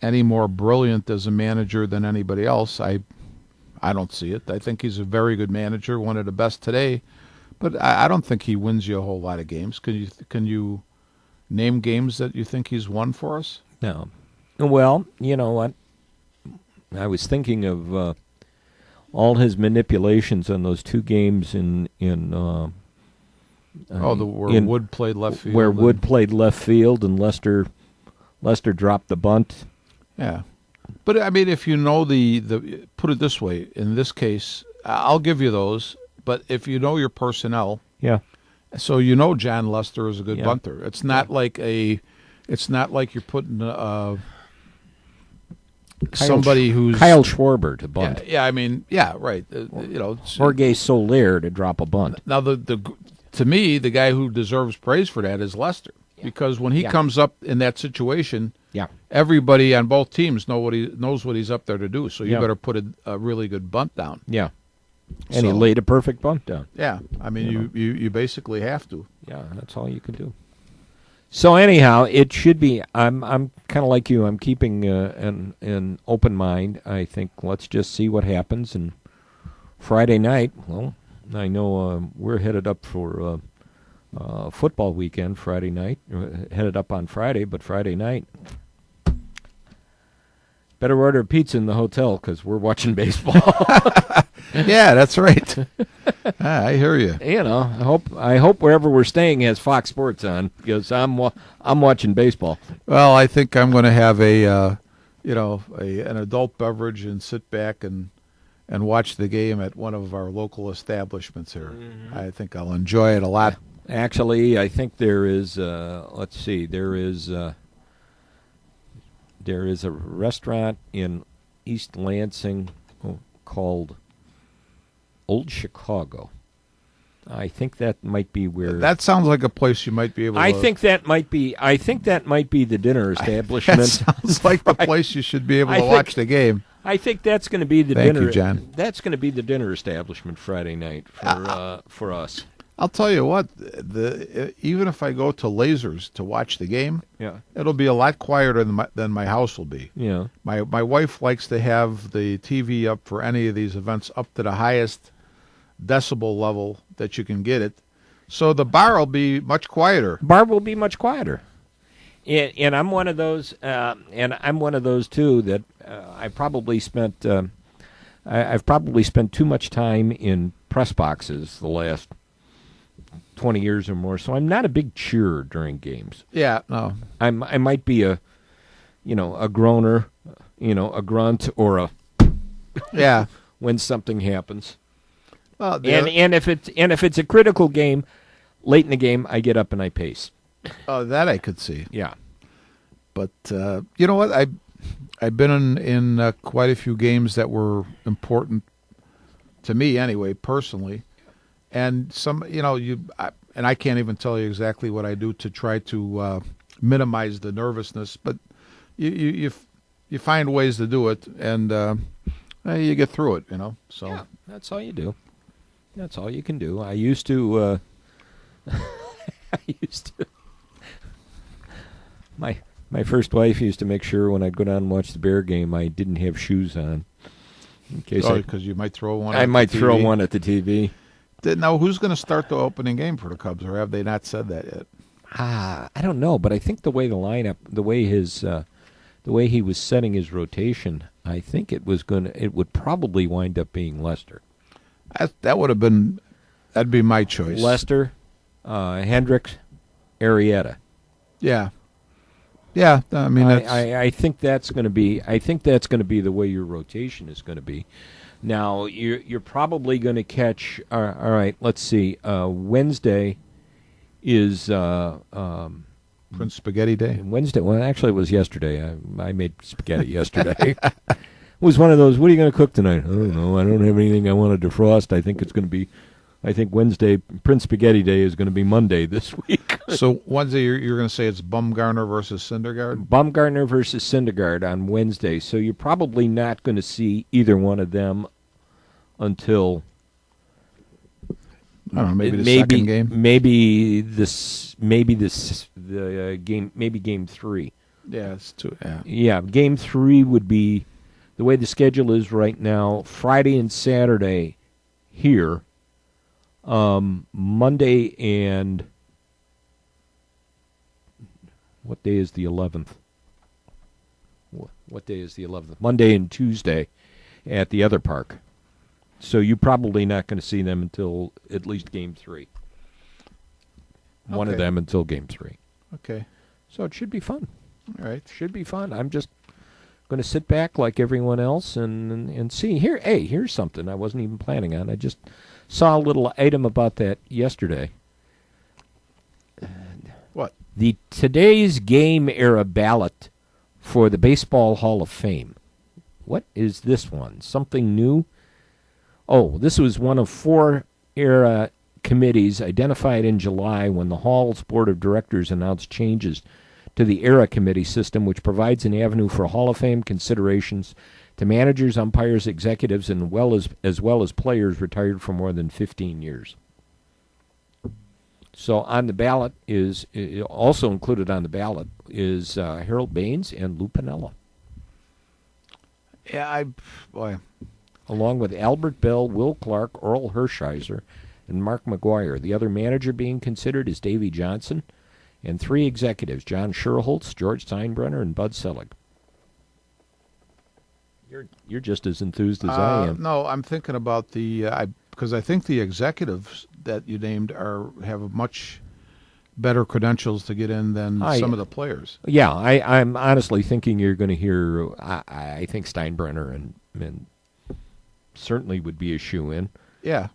any more brilliant as a manager than anybody else, I don't see it. I think he's a very good manager, one of the best today, but I don't think he wins you a whole lot of games. Can you name games that you think he's won for us? No. Well, you know what? I was thinking of all his manipulations on those two games where Wood played left field. Where Wood played left field and Lester dropped the bunt. Yeah. But, I mean, if you know the put it this way, in this case, I'll give you those, but if you know your personnel, Yeah. so John Lester is a good bunter. It's not like you're putting somebody who's Kyle Schwarber to bunt. Yeah, I mean, yeah, right. Jorge Soler to drop a bunt. Now to me, the guy who deserves praise for that is Lester, because when he comes up in that situation, everybody on both teams knows what he's up there to do. So you better put a really good bunt down. Yeah, and he laid a perfect bunt down. Yeah, I mean, you basically have to. Yeah, that's all you can do. So anyhow, it should be. I'm kind of like you. I'm keeping an open mind. I think let's just see what happens. And Friday night, well, I know we're headed up for football weekend. Friday night, headed up on Friday, but Friday night, better order pizza in the hotel because we're watching baseball. Yeah, that's right. I hear you. I hope wherever we're staying has Fox Sports on because I'm watching baseball. Well, I think I'm going to have an adult beverage and sit back and watch the game at one of our local establishments here. Mm-hmm. I think I'll enjoy it a lot. Actually, I think there is. There is a restaurant in East Lansing called Old Chicago. I think that might be where. That sounds like a place you might be able. I think that might be the dinner establishment. That sounds like the place you should be able to watch the game. I think that's going to be the Thank dinner. You, John. That's going to be the dinner establishment Friday night for us. I'll tell you what. Even if I go to Lasers to watch the game, it'll be a lot quieter than my house will be. Yeah. My wife likes to have the TV up for any of these events up to the highest decibel level that you can get it. So the bar will be much quieter. And I'm one of those. And I'm one of those too that I probably spent. I've probably spent too much time in press boxes the last 20 years or more. So I'm not a big cheerer during games. Yeah, no. I might be a groaner, a grunt or a when something happens. Well, and if it's a critical game, late in the game, I get up and I pace. Oh, that I could see. Yeah. But you know what? I've been in quite a few games that were important to me anyway, personally. And some, and I can't even tell you exactly what I do to try to minimize the nervousness, but you find ways to do it, and you get through it, So yeah, that's all you do. That's all you can do. I used to. My first wife used to make sure when I'd go down and watch the Bear game, I didn't have shoes on, in case because you might throw one. I might throw one at the TV. Now, who's going to start the opening game for the Cubs, or have they not said that yet? I don't know, but I think the way he was setting his rotation, I think it would probably wind up being Lester. That'd be my choice. Lester, Hendricks, Arrieta. Yeah. Yeah, I mean, I think that's going to be. I think that's going to be the way your rotation is going to be. Now you're probably going to catch. All right, let's see. Wednesday is Prince Spaghetti Day. Wednesday. Well, actually, it was yesterday. I made spaghetti yesterday. It was one of those. What are you going to cook tonight? I don't know. I don't have anything I want to defrost. I think it's going to be I think Wednesday, Prince Spaghetti Day, is going to be Monday this week. So Wednesday, you're going to say it's Bumgarner versus Syndergaard? Bumgarner versus Syndergaard on Wednesday. So you're probably not going to see either one of them until I don't know, maybe the second game? Maybe game 3. Yeah, it's two. Yeah. Yeah, game 3 would be, the way the schedule is right now, Friday and Saturday here, Monday and, what day is the 11th? What day is the 11th? Monday and Tuesday at the other park. So you're probably not going to see them until at least game 3. One of Okay. them until game 3. Okay. So it should be fun. All right. Should be fun. I'm just going to sit back like everyone else and see. Here's something I wasn't even planning on. I just saw a little item about that yesterday. What? The Today's Game era ballot for the Baseball Hall of Fame. What is this one? Something new? Oh, this was one of 4 era committees identified in July when the Hall's Board of Directors announced changes to the era committee system, which provides an avenue for Hall of Fame considerations to managers, umpires, executives, and as well as players retired for more than 15 years. So on the ballot is also included on the ballot is Harold Baines and Lou Piniella, Yeah, boy. along with Albert Bell, Will Clark, Earl Hershiser, and Mark McGuire. The other manager being considered is Davey Johnson, and 3 executives, John Scherholtz, George Steinbrenner, and Bud Selig. You're just as enthused as I am. No, I'm thinking about because I think the executives that you named have a much better credentials to get in than some of the players. Yeah, I'm honestly thinking you're going to hear, I think Steinbrenner and certainly would be a shoe-in. Yeah,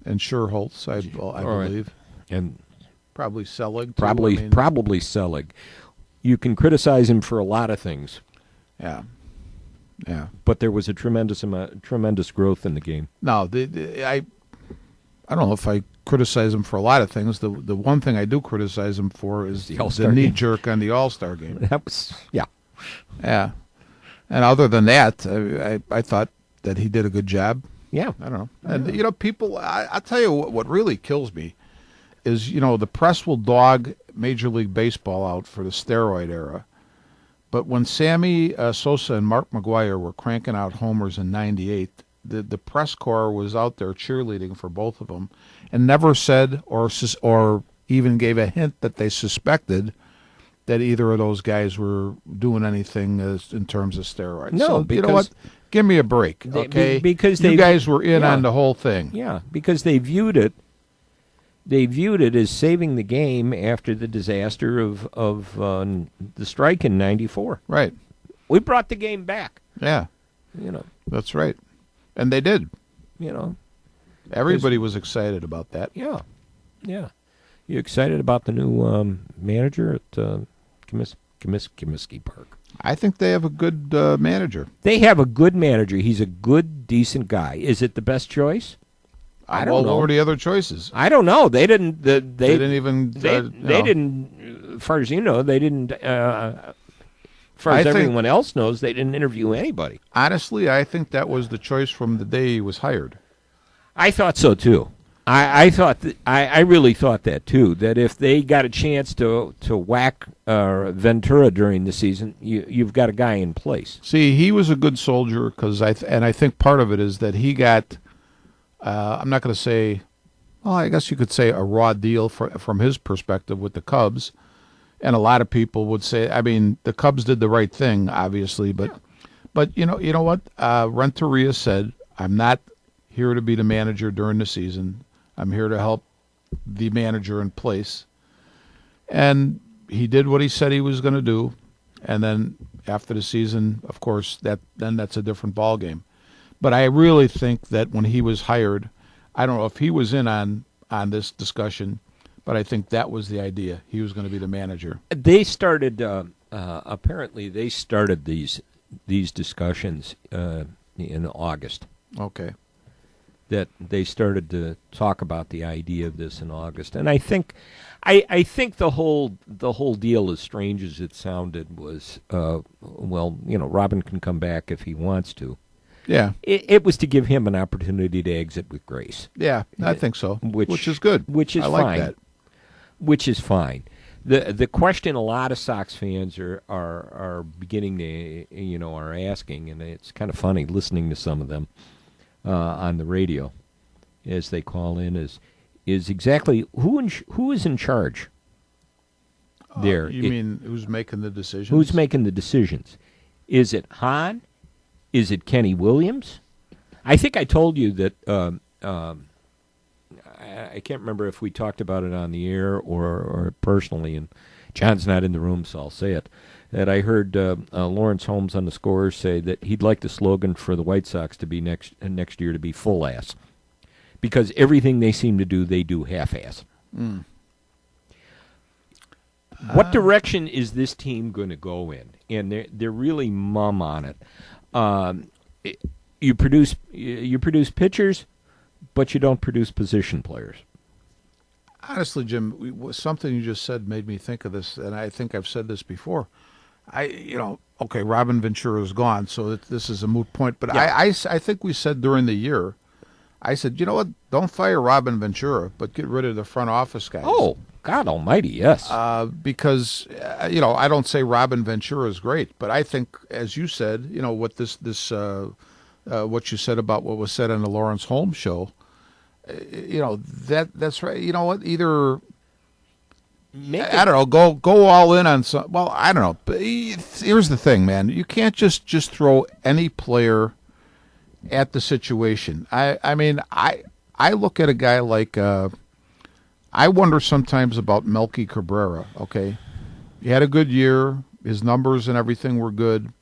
and Scherholtz, I believe, And probably Selig. Too. Probably Selig. You can criticize him for a lot of things, Yeah. but there was a tremendous growth in the game. No, I don't know if I criticize him for a lot of things. The one thing I do criticize him for is The the All-Star knee game. jerk on the All-Star game. That was, yeah. Yeah, and other than that, I thought that he did a good job. Yeah. I don't know. And, people, I'll tell you what really kills me is, the press will dog Major League Baseball out for the steroid era. But when Sammy Sosa and Mark McGuire were cranking out homers in '98, the press corps was out there cheerleading for both of them and never said or even gave a hint that they suspected that either of those guys were doing anything in terms of steroids. No, so, because you know what? Give me a break, okay? Because you they- guys were in yeah. on the whole thing. Yeah, because they viewed it as saving the game after the disaster of the strike in '94. Right. We brought the game back. Yeah, that's right. And they did. Everybody was excited about that. Yeah. You excited about the new manager at Comiskey Park? I think they have a good manager. They have a good manager. He's a good, decent guy. Is it the best choice? I don't know. What were the other choices? I don't know. They didn't. They didn't even. They didn't. As far as you know, they didn't. As far as I think- everyone else knows, they didn't interview anybody. Honestly, I think that was the choice from the day he was hired. I thought so too. I thought I really thought that too. That if they got a chance to whack Ventura during the season, you've got a guy in place. See, he was a good soldier because I think part of it is that he got. I'm not going to say. Well, I guess you could say a raw deal from his perspective with the Cubs, and a lot of people would say. I mean, the Cubs did the right thing, obviously, but you know what? Renteria said, "I'm not here to be the manager during the season. I'm here to help the manager in place." And he did what he said he was going to do. And then after the season, of course, that's a different ballgame. But I really think that when he was hired, I don't know if he was in on this discussion, but I think that was the idea. He was going to be the manager. They started. Apparently, they started these discussions in August. Okay. that they started to talk about the idea of this in August. And I think the whole deal, as strange as it sounded, was Robin can come back if he wants to. Yeah. It was to give him an opportunity to exit with grace. Yeah, I think so. Which is good. Which is I like fine. that. Which is fine. The question a lot of Sox fans are beginning to are asking, and it's kind of funny listening to some of them on the radio as they call in, is exactly who is in charge there. You mean who's making the decisions? Who's making the decisions? Is it Hahn? Is it Kenny Williams? I think I told you that I can't remember if we talked about it on the air or personally, and John's not in the room, so I'll say it, that I heard Lawrence Holmes on the Scorers say that he'd like the slogan for the White Sox to be next year to be full ass, because everything they seem to do, they do half-ass. What direction is this team going to go in? And they're really mum on it. You produce pitchers, but you don't produce position players. Honestly, Jim, something you just said made me think of this, and I think I've said this before. Robin Ventura is gone, so this is a moot point. But Yeah. I think we said during the year, I said, you know what? Don't fire Robin Ventura, but get rid of the front office guys. Oh, God Almighty, yes. Because I don't say Robin Ventura is great, but I think, as you said, what what you said about what was said on the Lawrence Holmes show, that's right. You know what? Either I don't know, go all in on some. Well, I don't know. But here's the thing, man. You can't just throw any player at the situation. I mean, I look at a guy like. I wonder sometimes about Melky Cabrera, okay? He had a good year. His numbers and everything were good.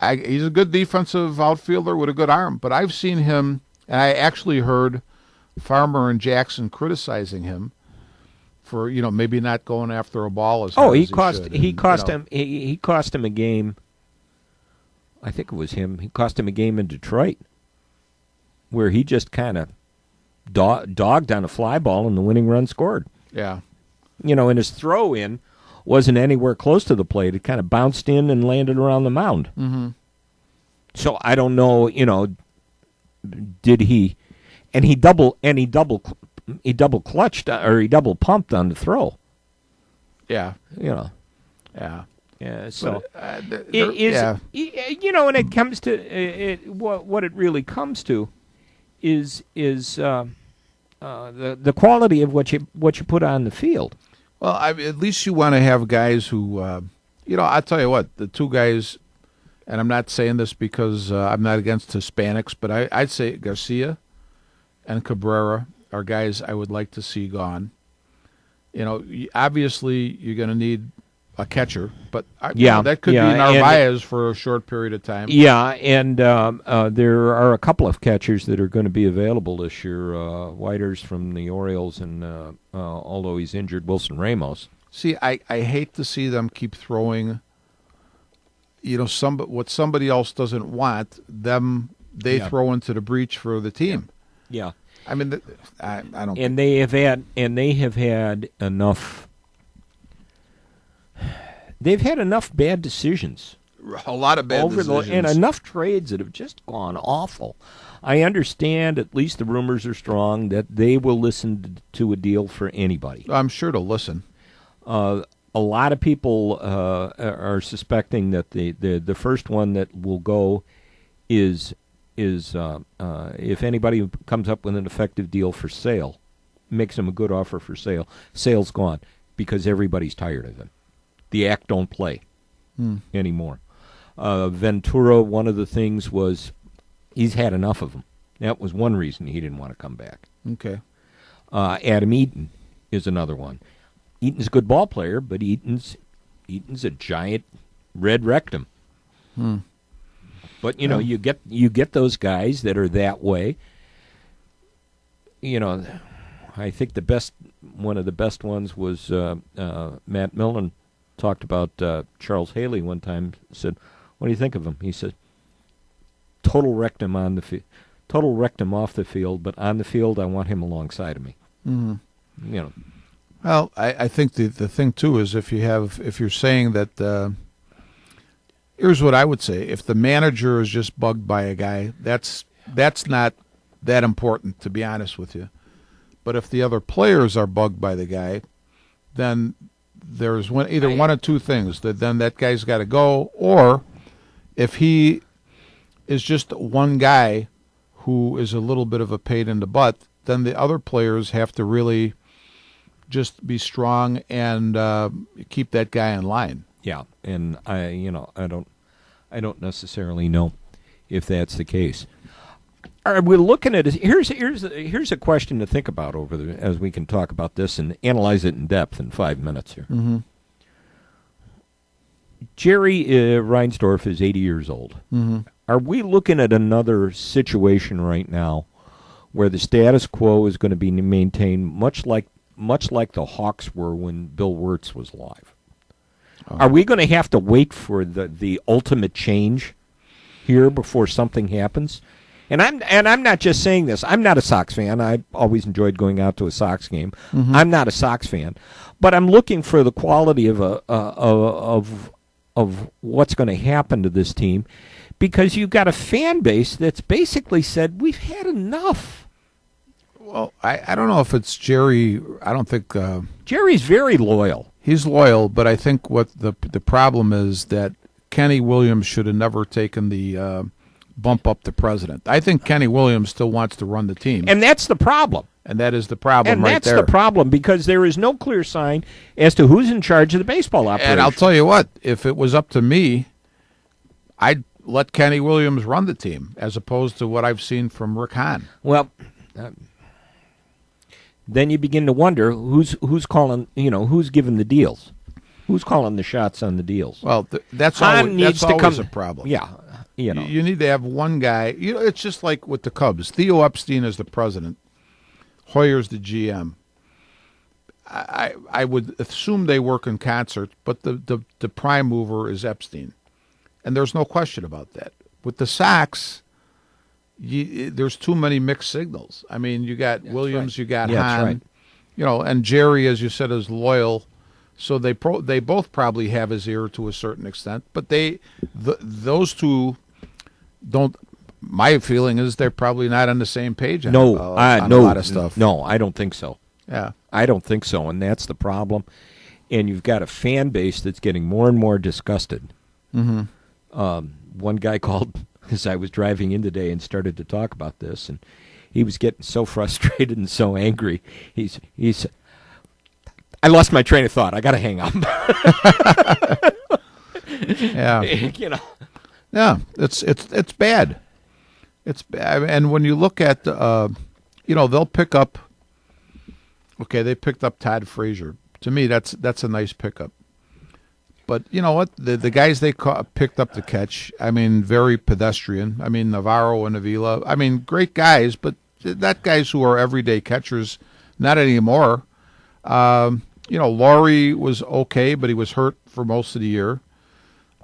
He's a good defensive outfielder with a good arm. But I've seen him, and I actually heard Farmer and Jackson criticizing him for, maybe not going after a ball as hard as he cost him a game. I think it was him. He cost him a game in Detroit where he just kind of dogged on a fly ball and the winning run scored. Yeah. And his throw in wasn't anywhere close to the plate. It kind of bounced in and landed around the mound. Mm-hmm. So I don't know, did he, and he double clutched or he double pumped on the throw. Yeah. Yeah. Yeah, so but, when it comes to what it really comes to is the quality of what you put on the field. Well, at least you want to have guys who, I'll tell you what, the two guys, and I'm not saying this because I'm not against Hispanics, but I'd say Garcia and Cabrera are guys I would like to see gone. Obviously you're going to need a catcher, but that could be Narvaez for a short period of time. Yeah, and there are a couple of catchers that are going to be available this year. Whiters from the Orioles, and although he's injured, Wilson Ramos. See, I hate to see them keep throwing. What somebody else doesn't want, they throw into the breach for the team. Yeah, I mean, I don't. And they have had enough. They've had enough bad decisions. A lot of bad decisions. And enough trades that have just gone awful. I understand, at least the rumors are strong, that they will listen to a deal for anybody. I'm sure they'll listen. A lot of people are suspecting that the first one that will go is if anybody comes up with an effective deal for sale, makes them a good offer for sale, sale's gone because everybody's tired of him. The act don't play anymore. Ventura, one of the things was he's had enough of them. That was one reason he didn't want to come back. Okay. Adam Eaton is another one. Eaton's a good ball player, but Eaton's a giant red rectum. But you get those guys that are that way. I think one of the best ones was Matt Millen. Talked about Charles Haley one time. Said, "What do you think of him?" He said, "Total rectum on the field. total wrecked him off the field, but on the field, I want him alongside of me. Mm-hmm. You know. Well, I think the thing too is if you're saying that, here's what I would say: if the manager is just bugged by a guy, that's not that important, to be honest with you. But if the other players are bugged by the guy, then there's one of two things: that then that guy's got to go, or if he is just one guy who is a little bit of a pain in the butt, then the other players have to really just be strong and keep that guy in line. Yeah, and I don't necessarily know if that's the case. Are we looking at it? Here's a question to think about as we can talk about this and analyze it in depth in 5 minutes here. Mm-hmm. Jerry Reinsdorf is 80 years old. Mm-hmm. Are we looking at another situation right now where the status quo is going to be maintained much like the Hawks were when Bill Wirtz was alive? Are we going to have to wait for the ultimate change here before something happens? And I'm not just saying this. I'm not a Sox fan. I always enjoyed going out to a Sox game. Mm-hmm. I'm not a Sox fan, but I'm looking for the quality of what's going to happen to this team, because you've got a fan base that's basically said we've had enough. Well, I don't know if it's Jerry. I don't think Jerry's very loyal. He's loyal, but I think what the problem is that Kenny Williams should have never taken the bump up to president. I think Kenny Williams still wants to run the team. And that's the problem. And that is the problem and right there. And that's the problem, because there is no clear sign as to who's in charge of the baseball operation. And I'll tell you what, if it was up to me, I'd let Kenny Williams run the team as opposed to what I've seen from Rick Hahn. Well, then you begin to wonder who's calling, who's giving the deals. Who's calling the shots on the deals? Well, that's always a problem. Yeah. You need to have one guy. It's just like with the Cubs. Theo Epstein is the president. Hoyer's the GM. I would assume they work in concert, but the prime mover is Epstein, and there's no question about that. With the Sox, there's too many mixed signals. I mean, you got Williams, you got Hahn, and Jerry, as you said, is loyal. So they both probably have his ear to a certain extent, but those two don't. My feeling is they're probably not on the same page on a lot of stuff. No, I don't think so. Yeah, I don't think so, and that's the problem. And you've got a fan base that's getting more and more disgusted. Mm-hmm. One guy called as I was driving in today and started to talk about this, and he was getting so frustrated and so angry. He's I lost my train of thought. I got to hang up. Yeah. Yeah, it's bad. It's bad. And when you look at, they'll pick up. Okay, they picked up Todd Frazier. To me, that's a nice pickup. But you know what? The guys they picked up to catch, I mean, very pedestrian. I mean, Navarro and Avila. I mean, great guys, but not guys who are everyday catchers. Not anymore. Laurie was okay, but he was hurt for most of the year.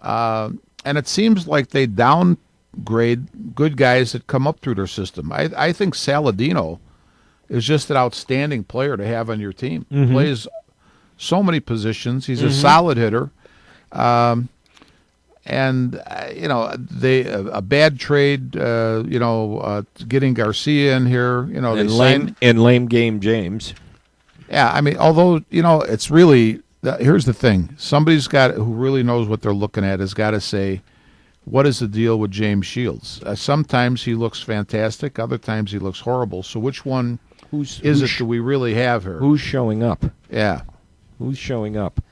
And it seems like they downgrade good guys that come up through their system. I think Saladino is just an outstanding player to have on your team. Mm-hmm. Plays so many positions. He's a solid hitter. A bad trade, getting Garcia in here, and lame game James. Yeah, I mean, although, it's really, here's the thing. Somebody's who really knows what they're looking at has got to say, what is the deal with James Shields? Sometimes he looks fantastic. Other times he looks horrible. So which one do we really have here? Who's showing up? Yeah. Who's showing up?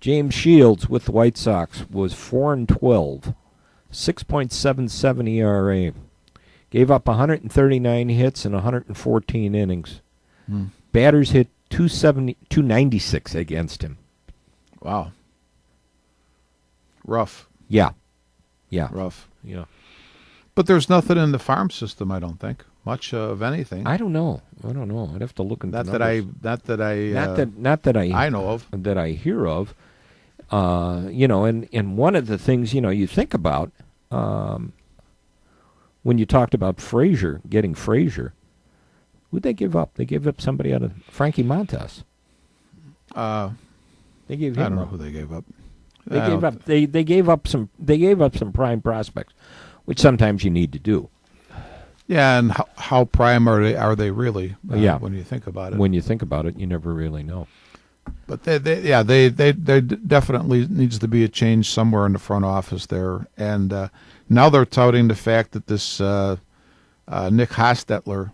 James Shields with the White Sox was 4-12, 6.77 ERA. Gave up 139 hits in 114 innings. Batters hit 296 against him. Wow. Rough. Yeah. Rough. Yeah. But there's nothing in the farm system, I don't think. Much of anything. I don't know. I'd have to look into Not that I know of. That I hear of. And one of the things, you think about, when you talked about Frazier, getting Frazier, who'd they give up? They gave up somebody out of Frankie Montas. They gave him I don't know up. who they gave up. They gave up. They gave up some. They gave up some prime prospects, which sometimes you need to do. Yeah, and how prime are they really? Yeah. When you think about it. When you think about it, you never really know. But they definitely needs to be a change somewhere in the front office there. And now they're touting the fact that this Nick Hostetler,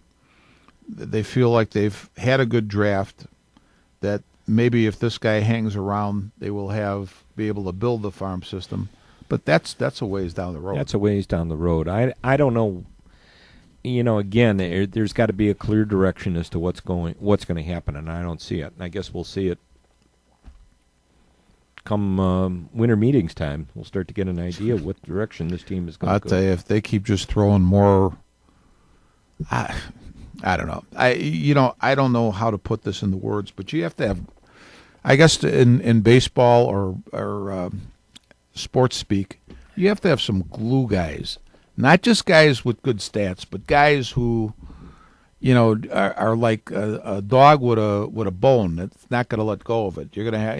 they feel like they've had a good draft, that maybe if this guy hangs around, they will be able to build the farm system. But that's a ways down the road. That's a ways down the road. I don't know. Again, there's got to be a clear direction as to what's going to happen, and I don't see it. And I guess we'll see it come winter meetings time. We'll start to get an idea of what direction this team is going to go. I'll tell you, if they keep just throwing more, I don't know. I don't know how to put this into words, but you have to have, I guess, in baseball or sports speak, you have to have some glue guys. Not just guys with good stats, but guys who, are like a dog with a bone that's not going to let go of it. You're going to have,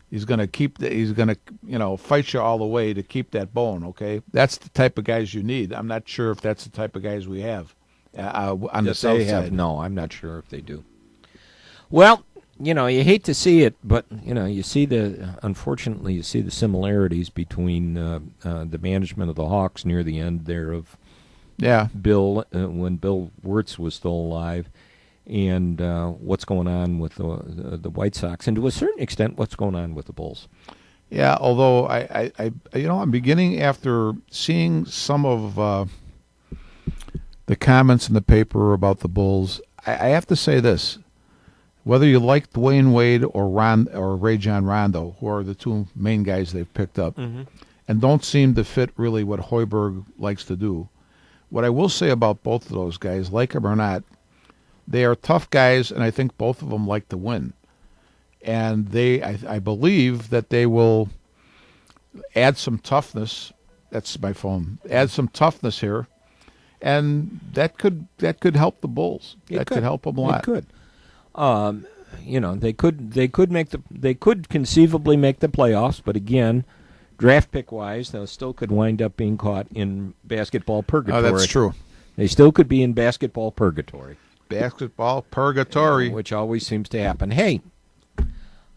he's going to fight you all the way to keep that bone. Okay, that's the type of guys you need. I'm not sure if that's the type of guys we have on the south side. No, I'm not sure if they do. Well, you hate to see it, but unfortunately, you see the similarities between the management of the Hawks near the end there of Bill when Bill Wirtz was still alive, and what's going on with the White Sox, and to a certain extent, what's going on with the Bulls. Yeah, although I'm beginning, after seeing some of the comments in the paper about the Bulls, I have to say this. Whether you like Dwayne Wade or Rajon Rondo, who are the two main guys they've picked up, and don't seem to fit really what Hoiberg likes to do, what I will say about both of those guys, like them or not, they are tough guys, and I think both of them like to win. And I believe that they will add some toughness. That's my phone. Add some toughness here, and that could help the Bulls. That could help them a lot. It could. They could conceivably make the playoffs, but again, draft pick wise, they still could wind up being caught in basketball purgatory. Oh, that's true. They still could be in basketball purgatory. Basketball purgatory, which always seems to happen. Hey,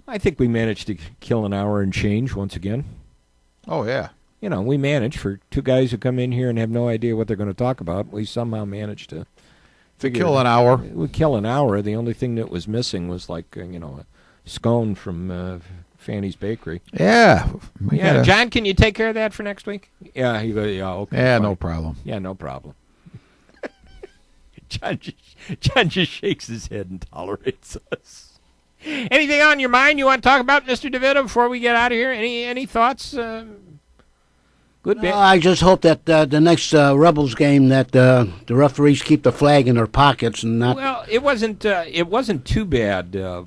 I think we managed to kill an hour and change once again. Oh yeah. We managed, for two guys who come in here and have no idea what they're going to talk about. We somehow managed to kill an hour. We kill an hour. The only thing that was missing was a scone from Fanny's Bakery. Yeah. John, can you take care of that for next week? Yeah. You go. Yeah. Okay. Yeah. Fine. No problem. Yeah. No problem. John just shakes his head and tolerates us. Anything on your mind you want to talk about, Mr. DeVito, before we get out of here? Any thoughts? Good. No, I just hope that the next Rebels game that the referees keep the flag in their pockets and not. Well, it wasn't too bad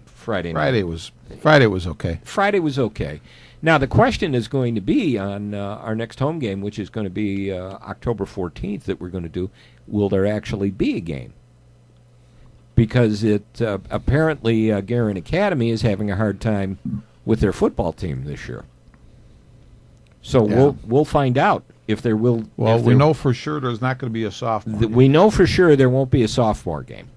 Friday night. Friday was okay. Friday was okay. Now the question is going to be on our next home game, which is going to be October 14th, that we're going to do. Will there actually be a game? Because apparently Guerin Academy is having a hard time with their football team this year. So we'll find out if there will. Well, we know for sure there's not going to be a sophomore game. We know for sure there won't be a sophomore game.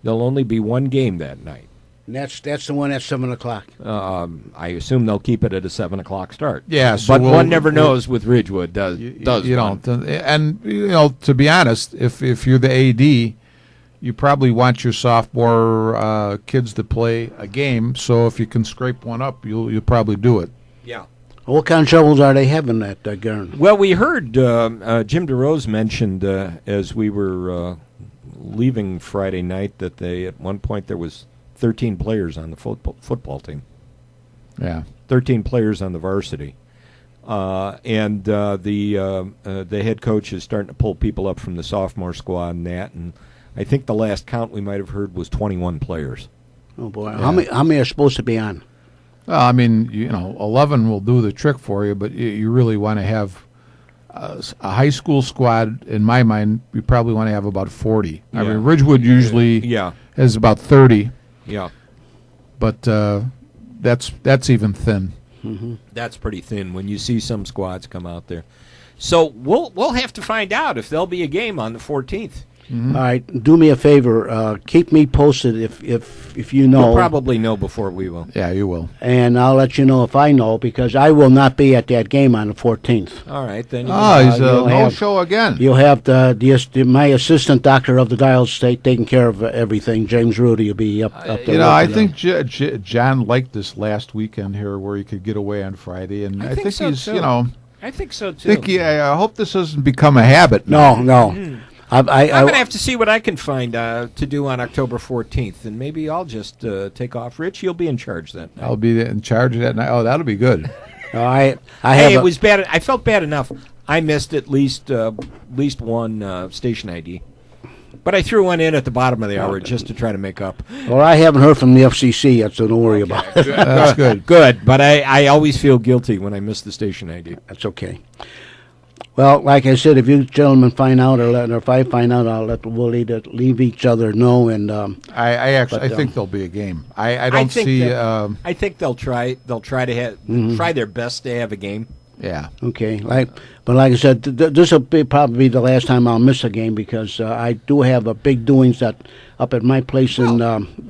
There'll only be one game that night. And that's the one at 7:00. I assume they'll keep it at a 7:00 start. Yeah, so but one never knows with Ridgewood. To be honest, if you're the AD, you probably want your sophomore kids to play a game. So if you can scrape one up, you'll probably do it. Yeah. What kind of troubles are they having at Guerin? Well, we heard Jim DeRose mentioned as we were leaving Friday night that at one point there was 13 players on the football team. Yeah. 13 players on the varsity. And the head coach is starting to pull people up from the sophomore squad and that. And I think the last count we might have heard was 21 players. Oh, boy. Yeah. How many are supposed to be on? Well, I mean, 11 will do the trick for you, but you really want to have a high school squad, in my mind, we probably want to have about 40. I Yeah. mean, Ridgewood usually Yeah. has about 30, Yeah. but that's even thin. That's pretty thin when you see some squads come out there. So we'll have to find out if there'll be a game on the 14th. All right, do me a favor. Keep me posted if you know. We'll probably know before we will. Yeah, you will. And I'll let you know if I know, because I will not be at that game on the 14th. All right, then. He's you'll a have- no-show again. You'll have my assistant doctor of the Dial State taking care of everything. James Rudy will be up there. You know, I working think John liked this last weekend here where he could get away on Friday, and I think so, he's, too. you know, I think so too. I hope this doesn't become a habit. No, no. I'm going to have to see what I can find to do on October 14th, and maybe I'll just take off. Rich, you'll be in charge then. I'll be in charge of that night. Oh, that'll be good. I Hey, have it was bad. I felt bad enough. I missed at least one station ID, but I threw one in at the bottom of the hour just to try to make up. Well, I haven't heard from the FCC yet, so don't worry about it. That's good. Good, but I always feel guilty when I miss the station ID. That's okay. Well, like I said, if you gentlemen find out, or if I find out, we'll either leave each other know. And I think there'll be a game. I don't think see. that- I think they'll try. They'll try to try their best to have a game. Yeah. okay, but like I said, this will probably be the last time I'll miss a game, because I do have a big doings up at my place, and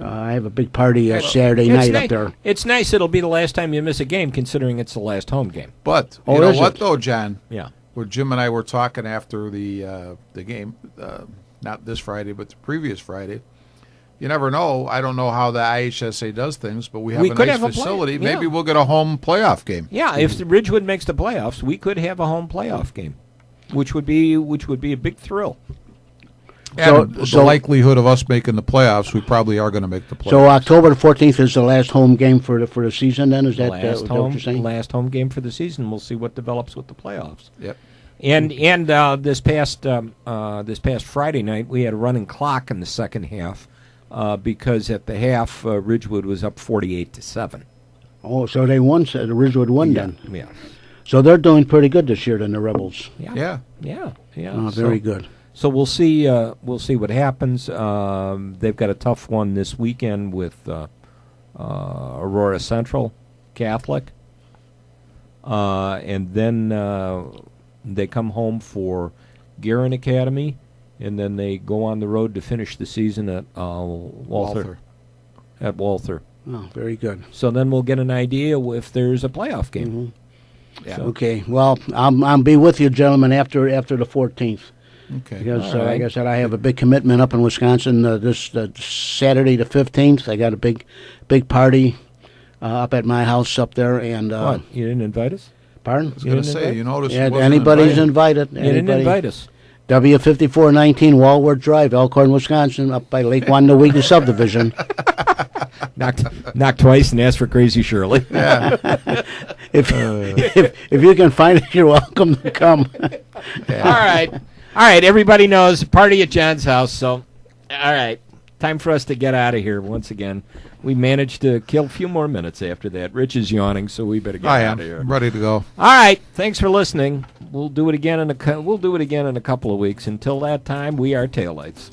I have a big party Saturday night up there. It's nice. It'll be the last time you miss a game, considering it's the last home game. But Oh, you know is what, it? though, John? Yeah. Where Jim and I were talking after the game, not this Friday, but the previous Friday. You never know. I don't know how the IHSA does things, but we have We a could nice have a facility. yeah. Maybe we'll get a home playoff game. Yeah, if the Ridgewood makes the playoffs, we could have a home playoff game, which would be a big thrill. And So- the likelihood of us making the playoffs, we probably are going to make the playoffs. So October the 14th is the last home game for the season. Then is that what you're saying? Last home game for the season. We'll see what develops with the playoffs. Yep. And this past Friday night, we had a running clock in the second half because at the half Ridgewood was up 48-7. Oh, so they won. So the Ridgewood won then. Yeah. So they're doing pretty good this year, then the Rebels. Yeah. Yeah. Oh, very good. So we'll see. We'll see what happens. They've got a tough one this weekend with Aurora Central Catholic, and then they come home for Guerin Academy, and then they go on the road to finish the season at Walther. At Walther. Oh, very good. So then we'll get an idea if there's a playoff game. Yeah. So- Okay. Well, I'll be with you, gentlemen, after the 14th. Okay. Because, All right. like I said, I have a big commitment up in Wisconsin this Saturday the 15th. I got a big party up at my house up there. And What? You didn't invite us? pardon? I was going to say, you notice Yeah, he wasn't anybody's invited. invited. You didn't invite us. W5419 Walworth Drive, Elkhorn, Wisconsin, up by Lake Wannawega subdivision. Knock twice and ask for Crazy Shirley. If you can find it, you're welcome to come. All right. Everybody knows party at John's house. So, all right, time for us to get out of here once again. We managed to kill a few more minutes after that. Rich is yawning, so we better get I out am of here. ready to go. All right. Thanks for listening. We'll do it again in a couple of weeks. Until that time, we are Taillights.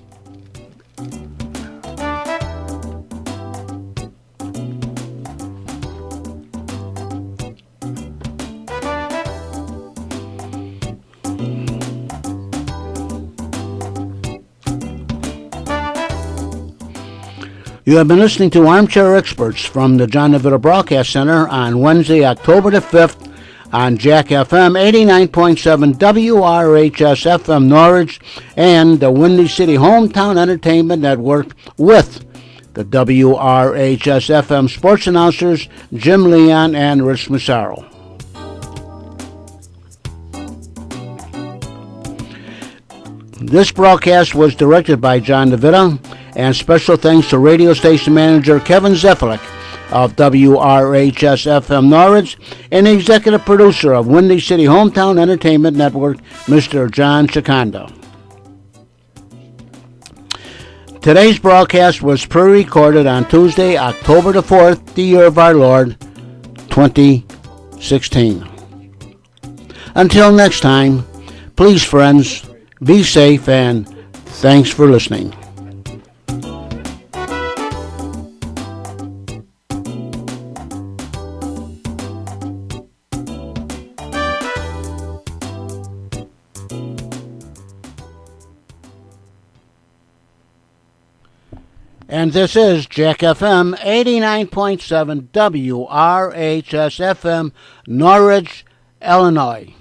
You have been listening to Armchair Experts from the John DeVito Broadcast Center on Wednesday, October the 5th on Jack FM 89.7 WRHS FM Norwich and the Windy City Hometown Entertainment Network with the WRHS FM sports announcers Jim Leon and Rich Massaro. This broadcast was directed by John DeVito, and special thanks to radio station manager Kevin Zefilik of WRHS FM Norwich and the executive producer of Windy City Hometown Entertainment Network, Mr. John Chikanda. Today's broadcast was pre-recorded on Tuesday, October the 4th, the year of our Lord, 2016. Until next time, Please, friends, be safe, and thanks for listening. And this is Jack FM 89.7 WRHS FM, Norridge, Illinois.